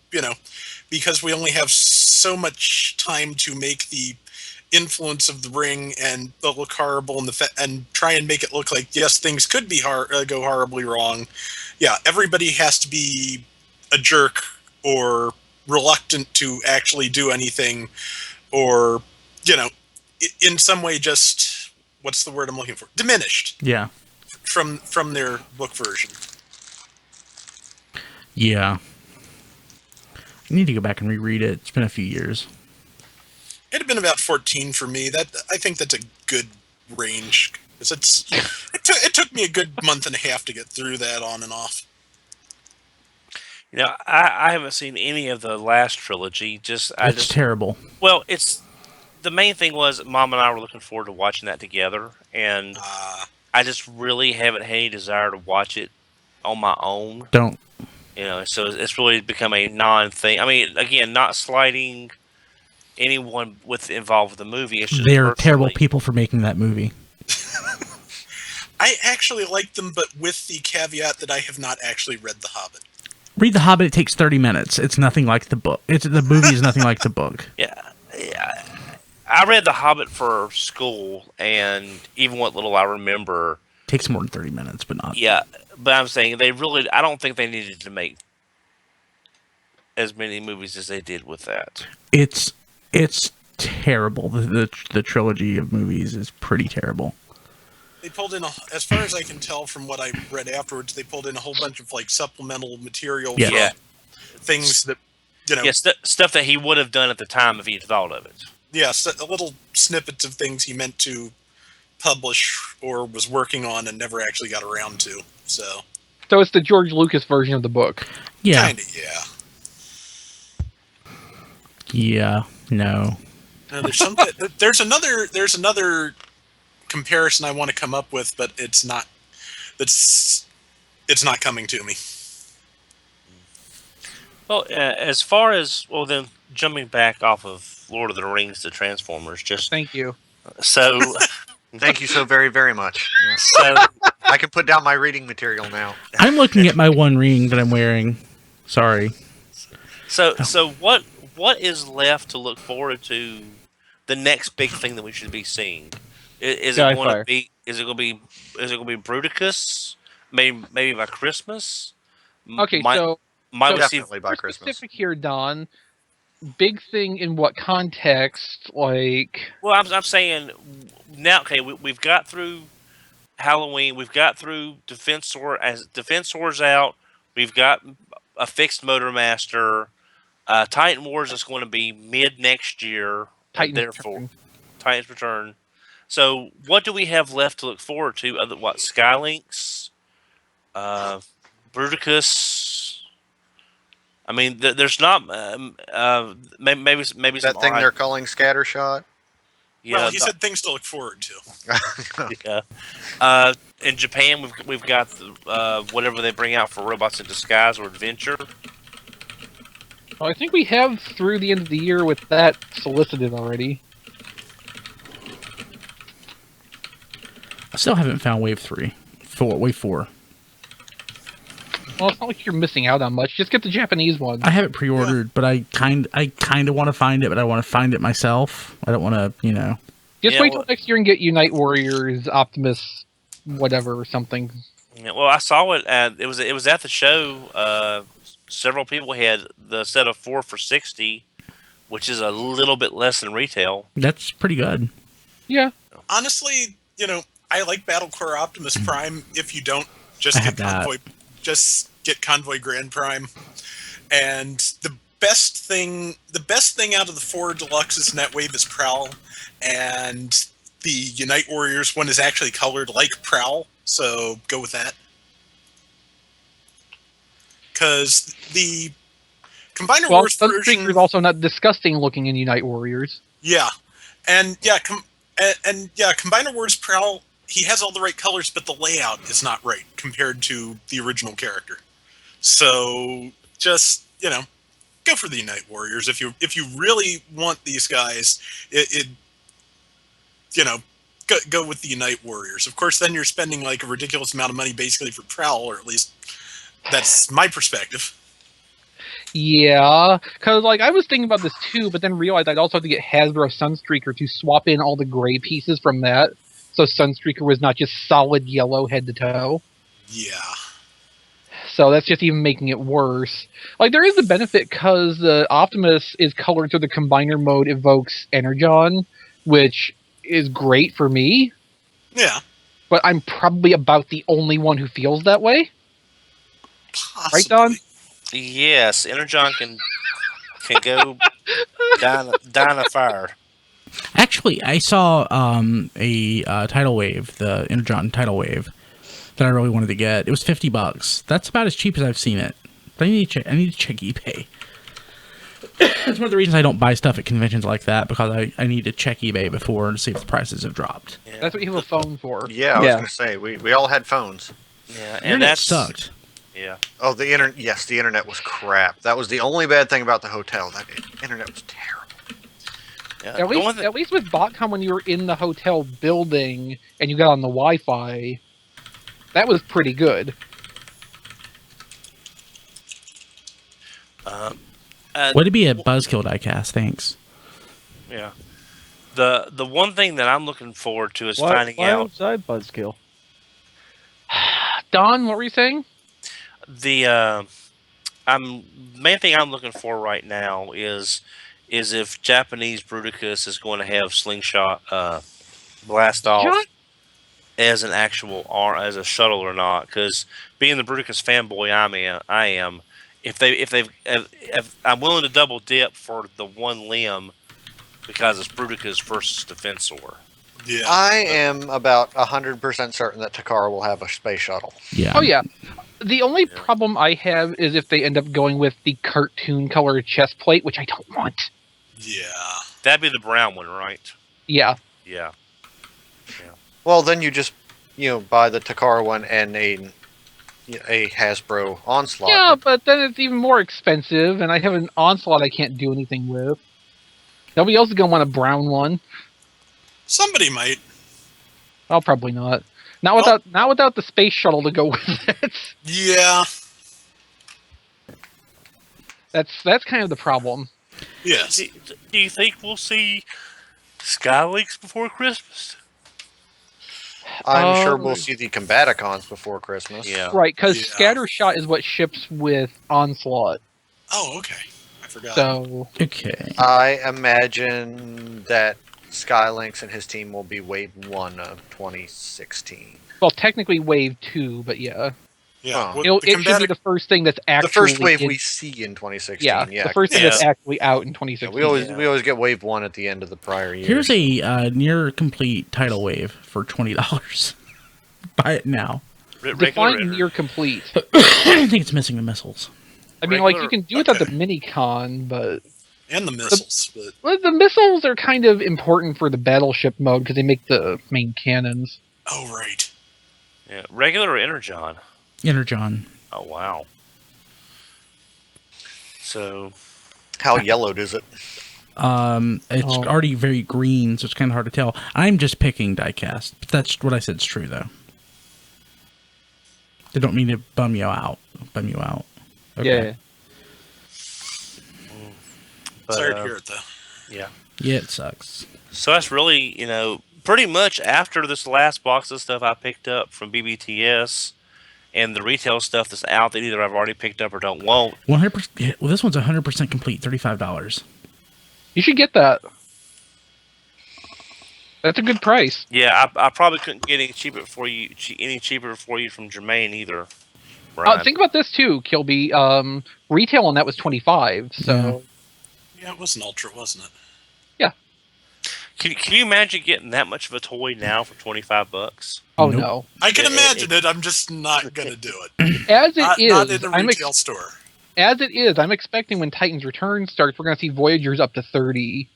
because we only have so much time to make the influence of the ring and look horrible and try and make it look like, yes, things could be go horribly wrong. Yeah, everybody has to be a jerk or reluctant to actually do anything or, in some way just, what's the word I'm looking for? Diminished. Yeah. From their book version. Yeah. I need to go back and reread it. It's been a few years. It had been about 14 for me. I think that's a good range. It took me a good month and a half to get through that on and off. I haven't seen any of the last trilogy. It's terrible. Well, the main thing was Mom and I were looking forward to watching that together, and I just really haven't had any desire to watch it on my own. Don't. So it's really become a non-thing. I mean, again, not slighting anyone involved with the movie. It's just They're terrible people for making that movie. I actually like them, but with the caveat that I have not actually read The Hobbit. Read The Hobbit. It takes 30 minutes. It's nothing like the book. The movie is nothing like the book. Yeah. I read The Hobbit for school, and even what little I remember, Takes more than 30 minutes, but not. yeah. But I'm saying I don't think they needed to make as many movies as they did with that. It's terrible. The trilogy of movies is pretty terrible. They pulled in, as far as I can tell from what I read afterwards, they pulled in a whole bunch of like supplemental material Yeah. from Yeah. things that, you know, Yeah, stuff that he would have done at the time if he'd thought of it. yeah, little snippets of things he meant to publish or was working on and never actually got around to. So it's the George Lucas version of the book. Yeah. kind of, yeah. Yeah. No. No, there's another comparison I want to come up with, but it's not coming to me. Well, as far as then jumping back off of Lord of the Rings to Transformers, just Thank you. so Thank you so very, very much. Yeah. so I can put down my reading material now. I'm looking at my one ring that I'm wearing. Sorry. so what is left to look forward to? The next big thing that we should be seeing is it going Skyfire. to be? Is it going to be Bruticus? Maybe by Christmas. Okay, might so we see? Definitely by we're Christmas. specific here, Don. Big thing in what context? Like, Well, I'm saying now. Okay, we've got through Halloween. We've got through Defensor's out. We've got a fixed Motormaster. Titan Wars is going to be mid next year. Titan's Therefore, Return. Titan's Return. So, what do we have left to look forward to? Other what? Skylinks, Bruticus. I mean, there's not. Maybe some. That thing they're calling Scattershot. Yeah, Well, he said things to look forward to. yeah. In Japan, we've got whatever they bring out for Robots in Disguise or Adventure. well, I think we have through the end of the year with that solicited already. I still haven't found Wave 3. Wave 4. Well, it's not like you're missing out on much. Just get the Japanese one. I have it pre-ordered, but I kind of want to find it, but I want to find it myself. I don't want to, Just Yeah, wait well- till next year and get Unite Warriors, Optimus, whatever, or something. Yeah, well, I saw it. It was at the show. Several people had the set of 4 for $60, which is a little bit less than retail. That's pretty good. Yeah. Honestly, I like Battlecore Optimus Prime. If you don't, just I get have that. Convoy. Just get Convoy Grand Prime. And the best thing out of the 4 Deluxes Netwave is Prowl, and the Unite Warriors one is actually colored like Prowl, so go with that. Because the Combiner Well, Wars version, Sunstreaker is also not disgusting looking in Unite Warriors. yeah, and yeah, Combiner Wars Prowl, he has all the right colors, but the layout is not right compared to the original character. So just go for the Unite Warriors if you really want these guys. Go with the Unite Warriors. Of course, then you're spending like a ridiculous amount of money basically for Prowl, or at least that's my perspective. Yeah, because I was thinking about this too, but then realized I'd also have to get Hasbro Sunstreaker to swap in all the gray pieces from that, so Sunstreaker was not just solid yellow head to toe. Yeah. So that's just even making it worse. There is a benefit because the Optimus is colored so the Combiner mode evokes Energon, which is great for me, Yeah. but I'm probably about the only one who feels that way. Possibly. Right, Don? Yes, Energon can go down a fire. Actually, I saw a tidal wave, the Energon tidal wave, that I really wanted to get. It was $50. That's about as cheap as I've seen it. But I need to check eBay. That's one of the reasons I don't buy stuff at conventions like that, because I need to check eBay before to see if the prices have dropped. Yeah, That's what you have a phone for. Yeah, I was going to say, we all had phones. yeah, and Internet that's sucked. Yeah, Oh, the internet. Yes, the internet was crap. That was the only bad thing about the hotel. That internet was terrible. yeah. At least with Botcon, when you were in the hotel building and you got on the Wi-Fi, that was pretty good. Would Would it be a Buzzkill diecast? Thanks. Yeah. The one thing that I'm looking forward to is Why finding out outside Buzzkill? Don, what were you saying? the main thing I'm looking for right now is if Japanese Bruticus is going to have slingshot blast off Shot? as an actual as a shuttle or not. Because being the Bruticus fanboy I am, if I'm willing to double dip for the one limb because it's Bruticus versus Defensor. Yeah. I am about 100% certain that Takara will have a space shuttle. Yeah. Oh yeah. The only Yeah. problem I have is if they end up going with the cartoon color chest plate, which I don't want. Yeah. That'd be the brown one, right? Yeah. Yeah. Well, then you just buy the Takara one and a Hasbro Onslaught. Yeah, but then it's even more expensive, and I have an Onslaught I can't do anything with. Nobody else is gonna want a brown one. Somebody might. I'll probably not. Not Well- without the space shuttle to go with it. Yeah. That's kind of the problem. Yes. Do you think we'll see Skylinks before Christmas? I'm sure we'll see the Combaticons before Christmas. Yeah. Right, because Yeah. Scattershot is what ships with Onslaught. Oh, okay. I forgot. So Okay. I imagine that Skylinks and his team will be Wave 1 of 2016. well, technically Wave 2, but yeah. yeah. Huh. Well, It should be the first thing that's actually The first wave in- we see in 2016. yeah, Yeah, the first thing Yeah. that's actually out in Yeah, 2016. we always get Wave 1 at the end of the prior year. Here's a near complete tidal wave for $20. Buy it now. Define near complete. I think it's missing the missiles. I mean, like, Regular- you can do it at the okay. mini-con, but and the missiles, but well, the missiles are kind of important for the battleship mode because they make the main cannons. oh right. Yeah. Regular or Energon? Energon. Oh wow. So How yellowed is it? It's Oh. already very green, so it's kind of hard to tell. I'm just picking diecast. But that's what I said is true, though. They don't mean to bum you out. Okay. but, Sorry to hear it though. yeah. Yeah, it sucks. So that's really, pretty much after this last box of stuff I picked up from BBTS and the retail stuff that's out that either I've already picked up or don't want. 100%. Yeah, well, this one's 100% complete. $35. You should get that. That's a good price. Yeah, I probably couldn't get any cheaper for you from Jermaine either. Brian. Think about this too, Kilby. Retail on that was $25. So Yeah, it was an ultra, wasn't it? Can you imagine getting that much of a toy now for $25? oh Nope. no. I can It- imagine it. I'm just not gonna do it. As it Not is, in a retail store. I'm expecting when Titan's Return starts, we're going to see Voyagers up to 30,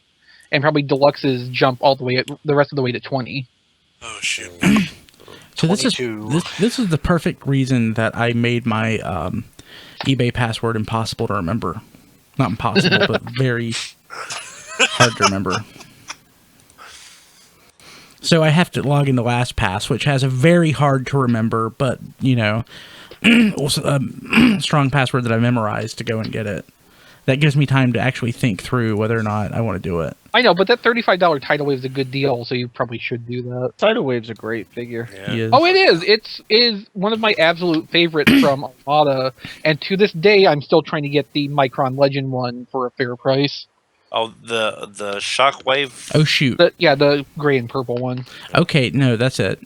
and probably Deluxes jump all the way, the rest of the way to 20. Oh shoot. So this is 22. this is the perfect reason that I made my eBay password impossible to remember. Not impossible, but very hard to remember. So I have to log into LastPass, which has a very hard to remember, but strong password that I memorized to go and get it. That gives me time to actually think through whether or not I want to do it. I know, but that $35 Tidal Wave is a good deal, so you probably should do that. Tidal Wave's a great figure. Yeah. He is. Oh, it is. Is one of my absolute favorites from Armada, and to this day, I'm still trying to get the Micron Legend one for a fair price. Oh, the Shockwave. Oh shoot. The gray and purple one. Okay, no, that's it.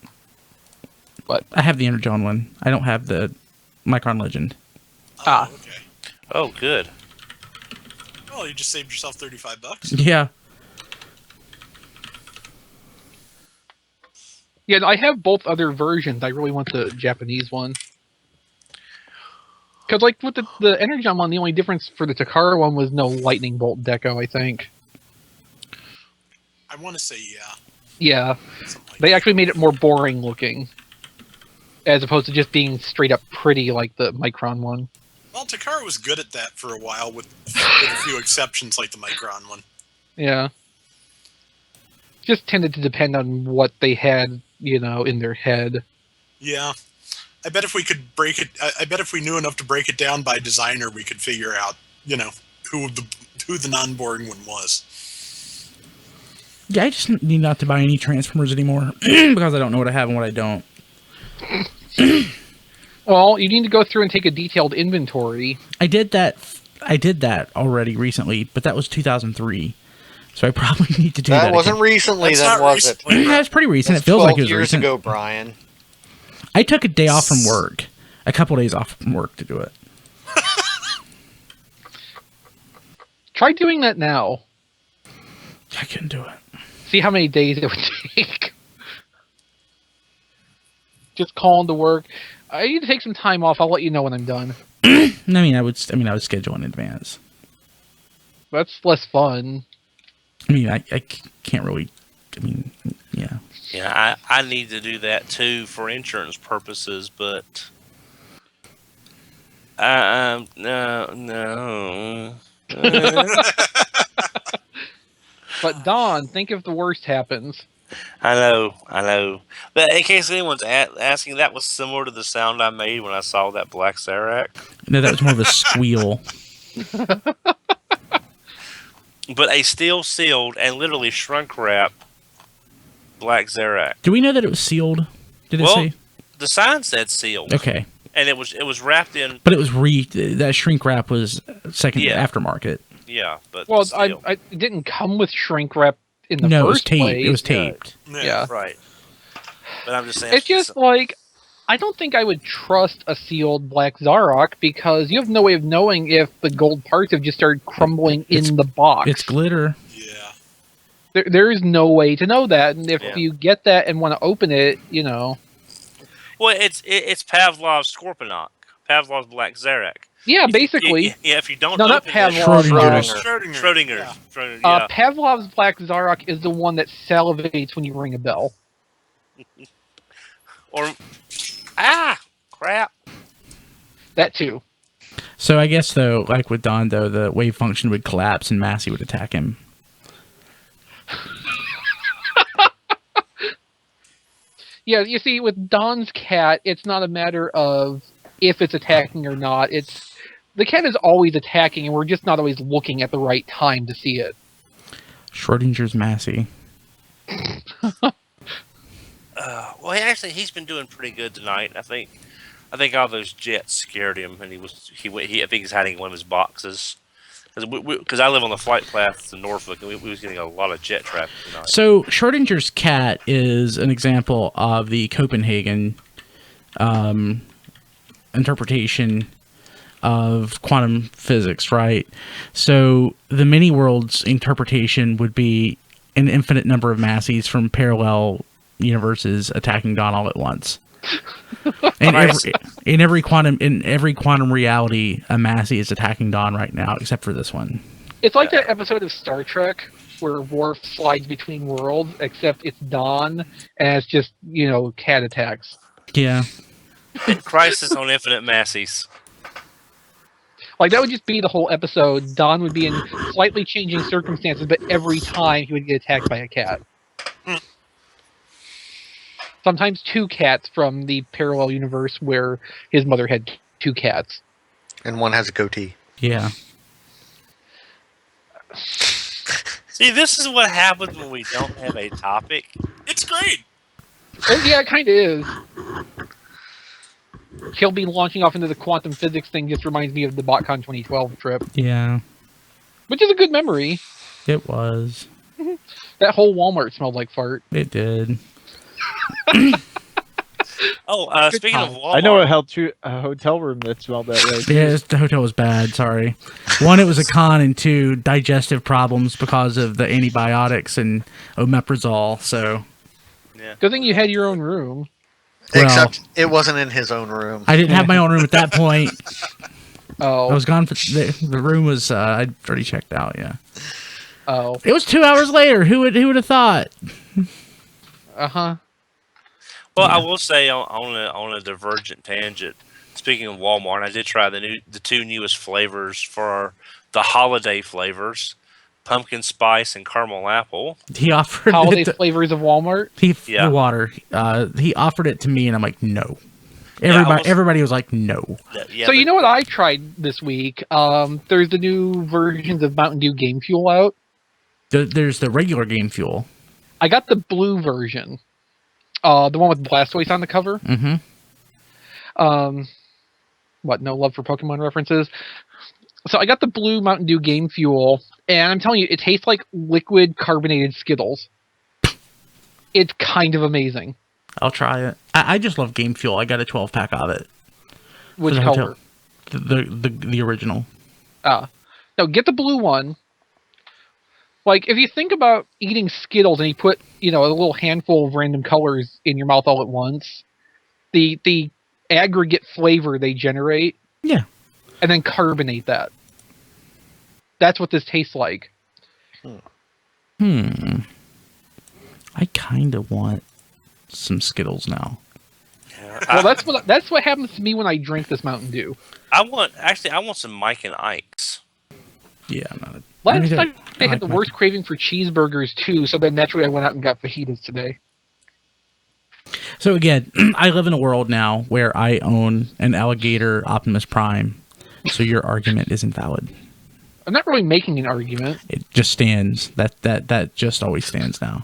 What? I have the Energon one. I don't have the Micron Legend. Ah. Oh, okay. Oh, good. Well, you just saved yourself $35. Yeah. Yeah, I have both other versions. I really want the Japanese one. Because, like, with the Energon one, the only difference for the Takara one was no lightning bolt deco, I think. I want to say yeah. Yeah, Something like they that. actually made it more boring looking. As opposed to just being straight up pretty like the Micron one. Well, Takara was good at that for a while, with a few exceptions like the Micron one. Yeah. Just tended to depend on what they had, in their head. Yeah. I bet if we could break it, I bet if we knew enough to break it down by designer, we could figure out, who the non-boring one was. Yeah, I just need not to buy any Transformers anymore because I don't know what I have and what I don't. Well, you need to go through and take a detailed inventory. I did that already recently, but that was 2003. So I probably need to do that. That wasn't again. recently, That's then, not was it? recently. Yeah, it's pretty recent. That's It feels like 12 it was years recent. ago, Brian. I took a day off from work, a couple days off from work to do it. Try doing that now. I couldn't do it. See how many days it would take. Just call into work. I need to take some time off. I'll let you know when I'm done. I would schedule in advance. That's less fun. I can't really. Yeah. Yeah, I need to do that too for insurance purposes, but no. But Don, think if the worst happens. I know. But in case anyone's asking, that was similar to the sound I made when I saw that black Zarak. No, that was more of a squeal. But a steel sealed and literally shrunk wrap black Zarak. Do we know that it was sealed? Did it say? The sign said sealed. Okay. And it was wrapped in. But it was that shrink wrap was second aftermarket. Yeah, but Well, still. it didn't come with shrink wrap in the No, it was first taped. place. It was taped. Yeah. Right. But I'm just saying. It's just like, I don't think I would trust a sealed black Zarok because you have no way of knowing if the gold parts have just started crumbling in the box. It's glitter. Yeah. There is no way to know that, and if Yeah. you get that and want to open it, you know. Well, it's Pavlov's Scorponok, Pavlov's black Zarak. Yeah, basically. Yeah, if you don't. No, not open that- Pavlov's. Schrodinger's. Yeah. Yeah. Pavlov's black Zarok is the one that salivates when you ring a bell. Or crap. That too. So I guess though, like with Don though, the wave function would collapse and Massey would attack him. Yeah, you see, with Don's cat, it's not a matter of if it's attacking or not. It's the cat is always attacking, and we're just not always looking at the right time to see it. Schrodinger's Massey. Well, he's been doing pretty good tonight. I think all those jets scared him, and I think he's hiding in one of his boxes. Because I live on the flight path to Norfolk, and we was getting a lot of jet traffic tonight. So Schrodinger's cat is an example of the Copenhagen interpretation of quantum physics, right? So the many worlds interpretation would be an infinite number of Masseys from parallel universes attacking Don all at once. And in every quantum reality, a Massey is attacking Don right now, except for this one. It's like that episode of Star Trek where Worf slides between worlds, except it's Don, and it's just, cat attacks. Yeah. Crisis on Infinite Masseys. Like, that would just be the whole episode. Don would be in slightly changing circumstances, but every time he would get attacked by a cat. Sometimes two cats from the parallel universe where his mother had two cats. And one has a goatee. Yeah. See, this is what happens when we don't have a topic. It's great. Yeah, it kind of is. He'll be launching off into the quantum physics thing. Just reminds me of the Botcon 2012 trip, Yeah. which is a good memory. It was. That whole Walmart smelled like fart. It did. Oh, speaking of Walmart, I know a hotel room that smelled that way. Yeah, the hotel was bad. Sorry. One, it was a con, and two, digestive problems because of the antibiotics and omeprazole. So Good thing you had your own room. Well- Except it wasn't in his own room. I didn't have my own room at that point. Oh, I was gone for the room was I'd already checked out. Yeah. oh, It was 2 hours later. Who would have thought? uh-huh. well, I will say on a divergent tangent. Speaking of Walmart, I did try the two newest flavors for the holiday flavors: pumpkin spice and caramel apple. He offered Holiday it to, flavors of Walmart. Yeah. the water. He offered it to me, and I'm like, no. Yeah, Everybody was like, no. Yeah, So you know what I tried this week? There's the new versions of Mountain Dew Game Fuel out. There's the regular Game Fuel. I got the blue version, the one with Blastoise on the cover. Mm-hmm. What? No love for Pokemon references. So I got the blue Mountain Dew Game Fuel, and I'm telling you, it tastes like liquid carbonated Skittles. It's kind of amazing. I'll try it. I just love Game Fuel. I got a 12-pack of it. Which For the color? hotel. The original. No, get the blue one. Like, if you think about eating Skittles and you put, a little handful of random colors in your mouth all at once, the aggregate flavor they generate, Yeah. and then carbonate that. That's what this tastes like. I kind of want some Skittles now. Yeah, Well, that's what happens to me when I drink this Mountain Dew. I want some Mike and Ike's. Yeah, I'm not. Last night I had the worst craving for cheeseburgers too, so then naturally I went out and got fajitas today. So again, I live in a world now where I own an alligator Optimus Prime. So your argument is invalid. I'm not really making an argument. It just stands. That just always stands now.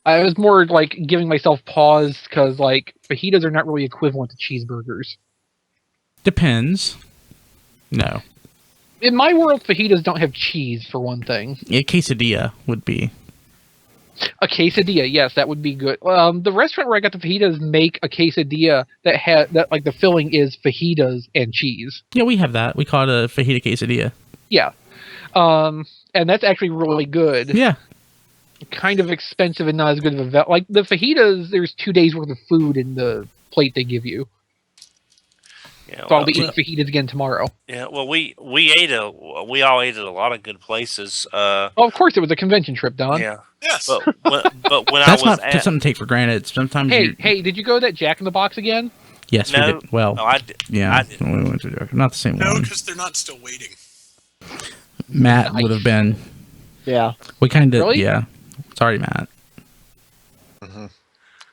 I was more like giving myself pause because like fajitas are not really equivalent to cheeseburgers. Depends. No. In my world, fajitas don't have cheese for one thing. A quesadilla would be. A quesadilla, yes, that would be good. The restaurant where I got the fajitas make a quesadilla that like the filling is fajitas and cheese. Yeah, we have that. We call it a fajita quesadilla. Yeah, and that's actually really good. Yeah. Kind of expensive and not as good of a like the fajitas. There's 2 days worth of food in the plate they give you. Yeah, So I'll be eating fajitas again tomorrow. Yeah, well, we all ate at a lot of good places. Oh, of course, it was a convention trip, Don. Yeah, Yes. but when That's I was not something to take for granted. Sometimes. Hey, did you go to that Jack in the Box again? Yes, No, we did. Well, no, I did. yeah, I did. we went to not the same No, one. because they're not still waiting. Matt would have been. Yeah. We kind of. Really? Yeah. Sorry, Matt. Mm-hmm.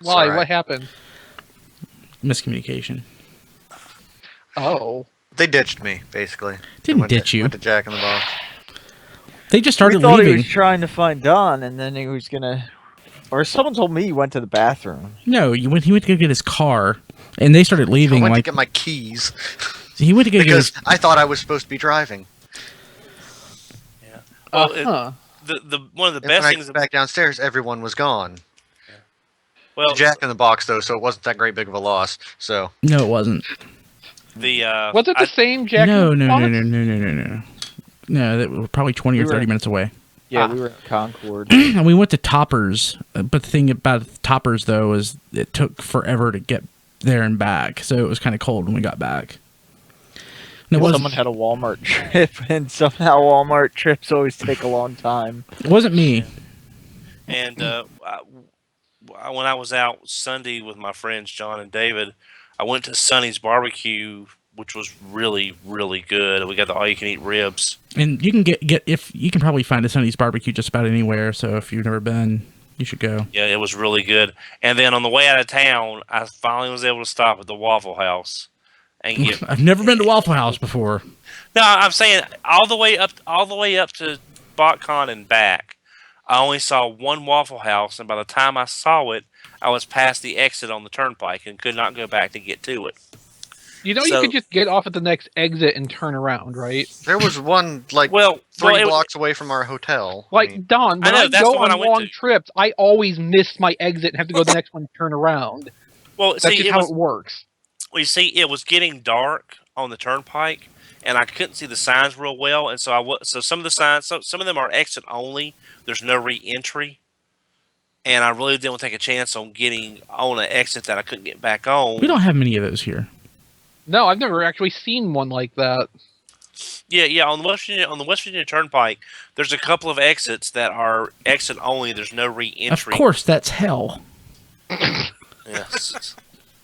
Why? Alright. What happened? Miscommunication. Oh. They ditched me, basically. Didn't Went to- ditch you. Went to Jack in the Box. They just started we thought he leaving. was trying to find Don, and then he was gonna, or someone told me he went to the bathroom. No, he went to go get his car, and they started leaving. I went Like to get my keys he went to go get because his. I thought I was supposed to be driving. Yeah. Well, Huh. the one of the And when best I things. got back downstairs, everyone was gone. Well, Jack in the Box, though, so it wasn't that great big of a loss. So No, it wasn't. the Was it the same Jack No, in the no, Box? no, no, no, no, no, no. No, that were probably 20 or We 30 were- minutes away. Yeah, we were in Concord. And we went to Toppers, but the thing about Toppers though is it took forever to get there and back, so it was kind of cold when we got back. And Someone had a Walmart trip, and somehow Walmart trips always take a long time. it wasn't me. and when I was out Sunday with my friends John and David, I went to Sonny's Barbecue, which was really, really good. We got the all-you-can-eat ribs. And you can get if you can probably find a Sonny's Barbecue just about anywhere. So if you've never been, you should go. Yeah, it was really good. And then on the way out of town, I finally was able to stop at the Waffle House and get. I've never been to Waffle House before. No, I'm saying all the way up to Botcon and back. I only saw one Waffle House, and by the time I saw it, I was past the exit on the turnpike and could not go back to get to it. You know, So- you could just get off at the next exit and turn around, right? there was one like Well, three it- blocks away from our hotel. I Like mean, Don, when I know, I that's go the one on I went long to. trips, I always miss my exit and have to go to the next one and turn around. Well, That's see, just it how was. it works. Well, you see, it was getting dark on the turnpike, and I couldn't see the signs real well, and so so some of the signs, some of them are exit only. There's no re-entry, and I really didn't want to take a chance on getting on an exit that I couldn't get back on. We don't have many of those here. No, I've never actually seen one like that. Yeah, on the West Virginia Turnpike, there's a couple of exits that are exit only. There's no Of re-entry. course, that's hell. Yes.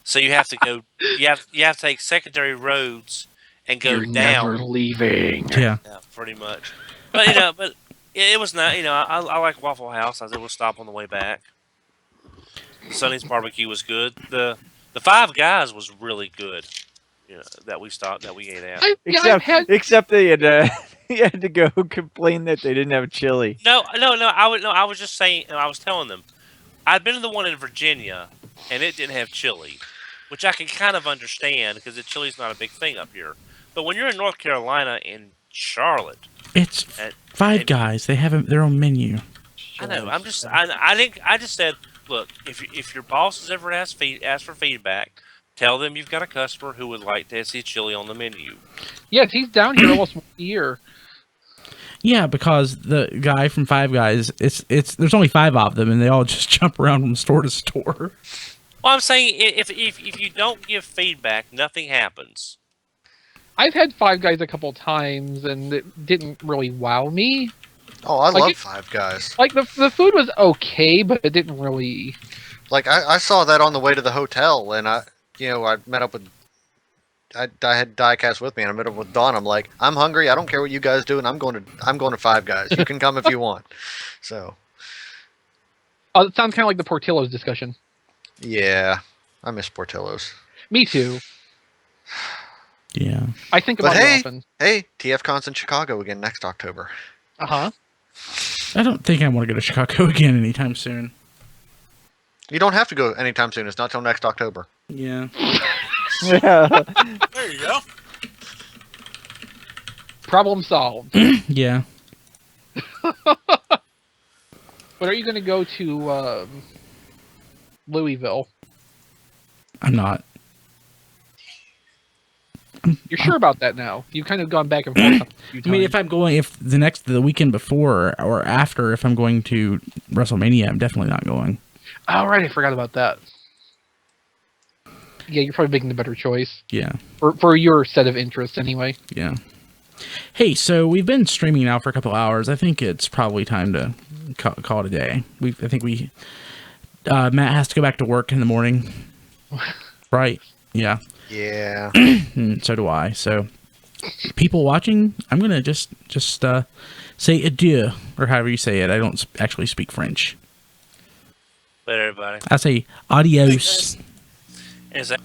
So you have to go. You have to take secondary roads and go You're down. never leaving. Yeah. Yeah, pretty much. But it was not. I like Waffle House. I was able to stop on the way back. Sonny's Barbecue was good. The Five Guys was really good. That we ate at. I've had Except they had He had to go complain that they didn't have chili. No. I was just saying. I was telling them I'd been to the one in Virginia, and it didn't have chili, which I can kind of understand because the chili's not a big thing up here. But when you're in North Carolina and Charlotte, It's and, Five Guys. They have their own menu. I know. I just said, look, if your bosses ever ask for feedback, tell them you've got a customer who would like to see chili on the menu. Yes, he's down here almost once a year. Yeah, because the guy from Five Guys, it's there's only 5 of them, and they all just jump around from store to store. Well, I'm saying if you don't give feedback, nothing happens. I've had Five Guys a couple times, and it didn't really wow me. Oh, I Like love it- Five Guys. Like, the food was okay, but it didn't really... Like I saw that on the way to the hotel, and I met up with. I had Diecast with me, and I met up with Dawn. I'm like, I'm hungry. I don't care what you guys do, and I'm going to Five Guys. You can come if you want. So Oh, it sounds kind of like the Portillo's discussion. yeah, I miss Portillo's. Me too. Yeah. I think But about it hey, often. hey, TFCon's in Chicago again next October. Uh-huh. I don't think I want to go to Chicago again anytime soon. You don't have to go anytime soon. It's not till next October. Yeah. Yeah. There you go. Problem solved. Yeah. But are you going to go to Louisville? I'm not. You're sure about that now? You've kind of gone back and forth. I mean, if I'm going, if the weekend before or after, if I'm going to WrestleMania, I'm definitely not going. Oh, right, I forgot about that. Yeah, you're probably making the better choice. Yeah. For your set of interests, anyway. Yeah. Hey, so we've been streaming now for a couple hours. I think it's probably time to call it a day. I think Matt has to go back to work in the morning. Right. Yeah. Yeah. So do I. So, people watching, I'm gonna just say adieu, or however you say it. I don't actually speak French. But everybody, I say adios. is that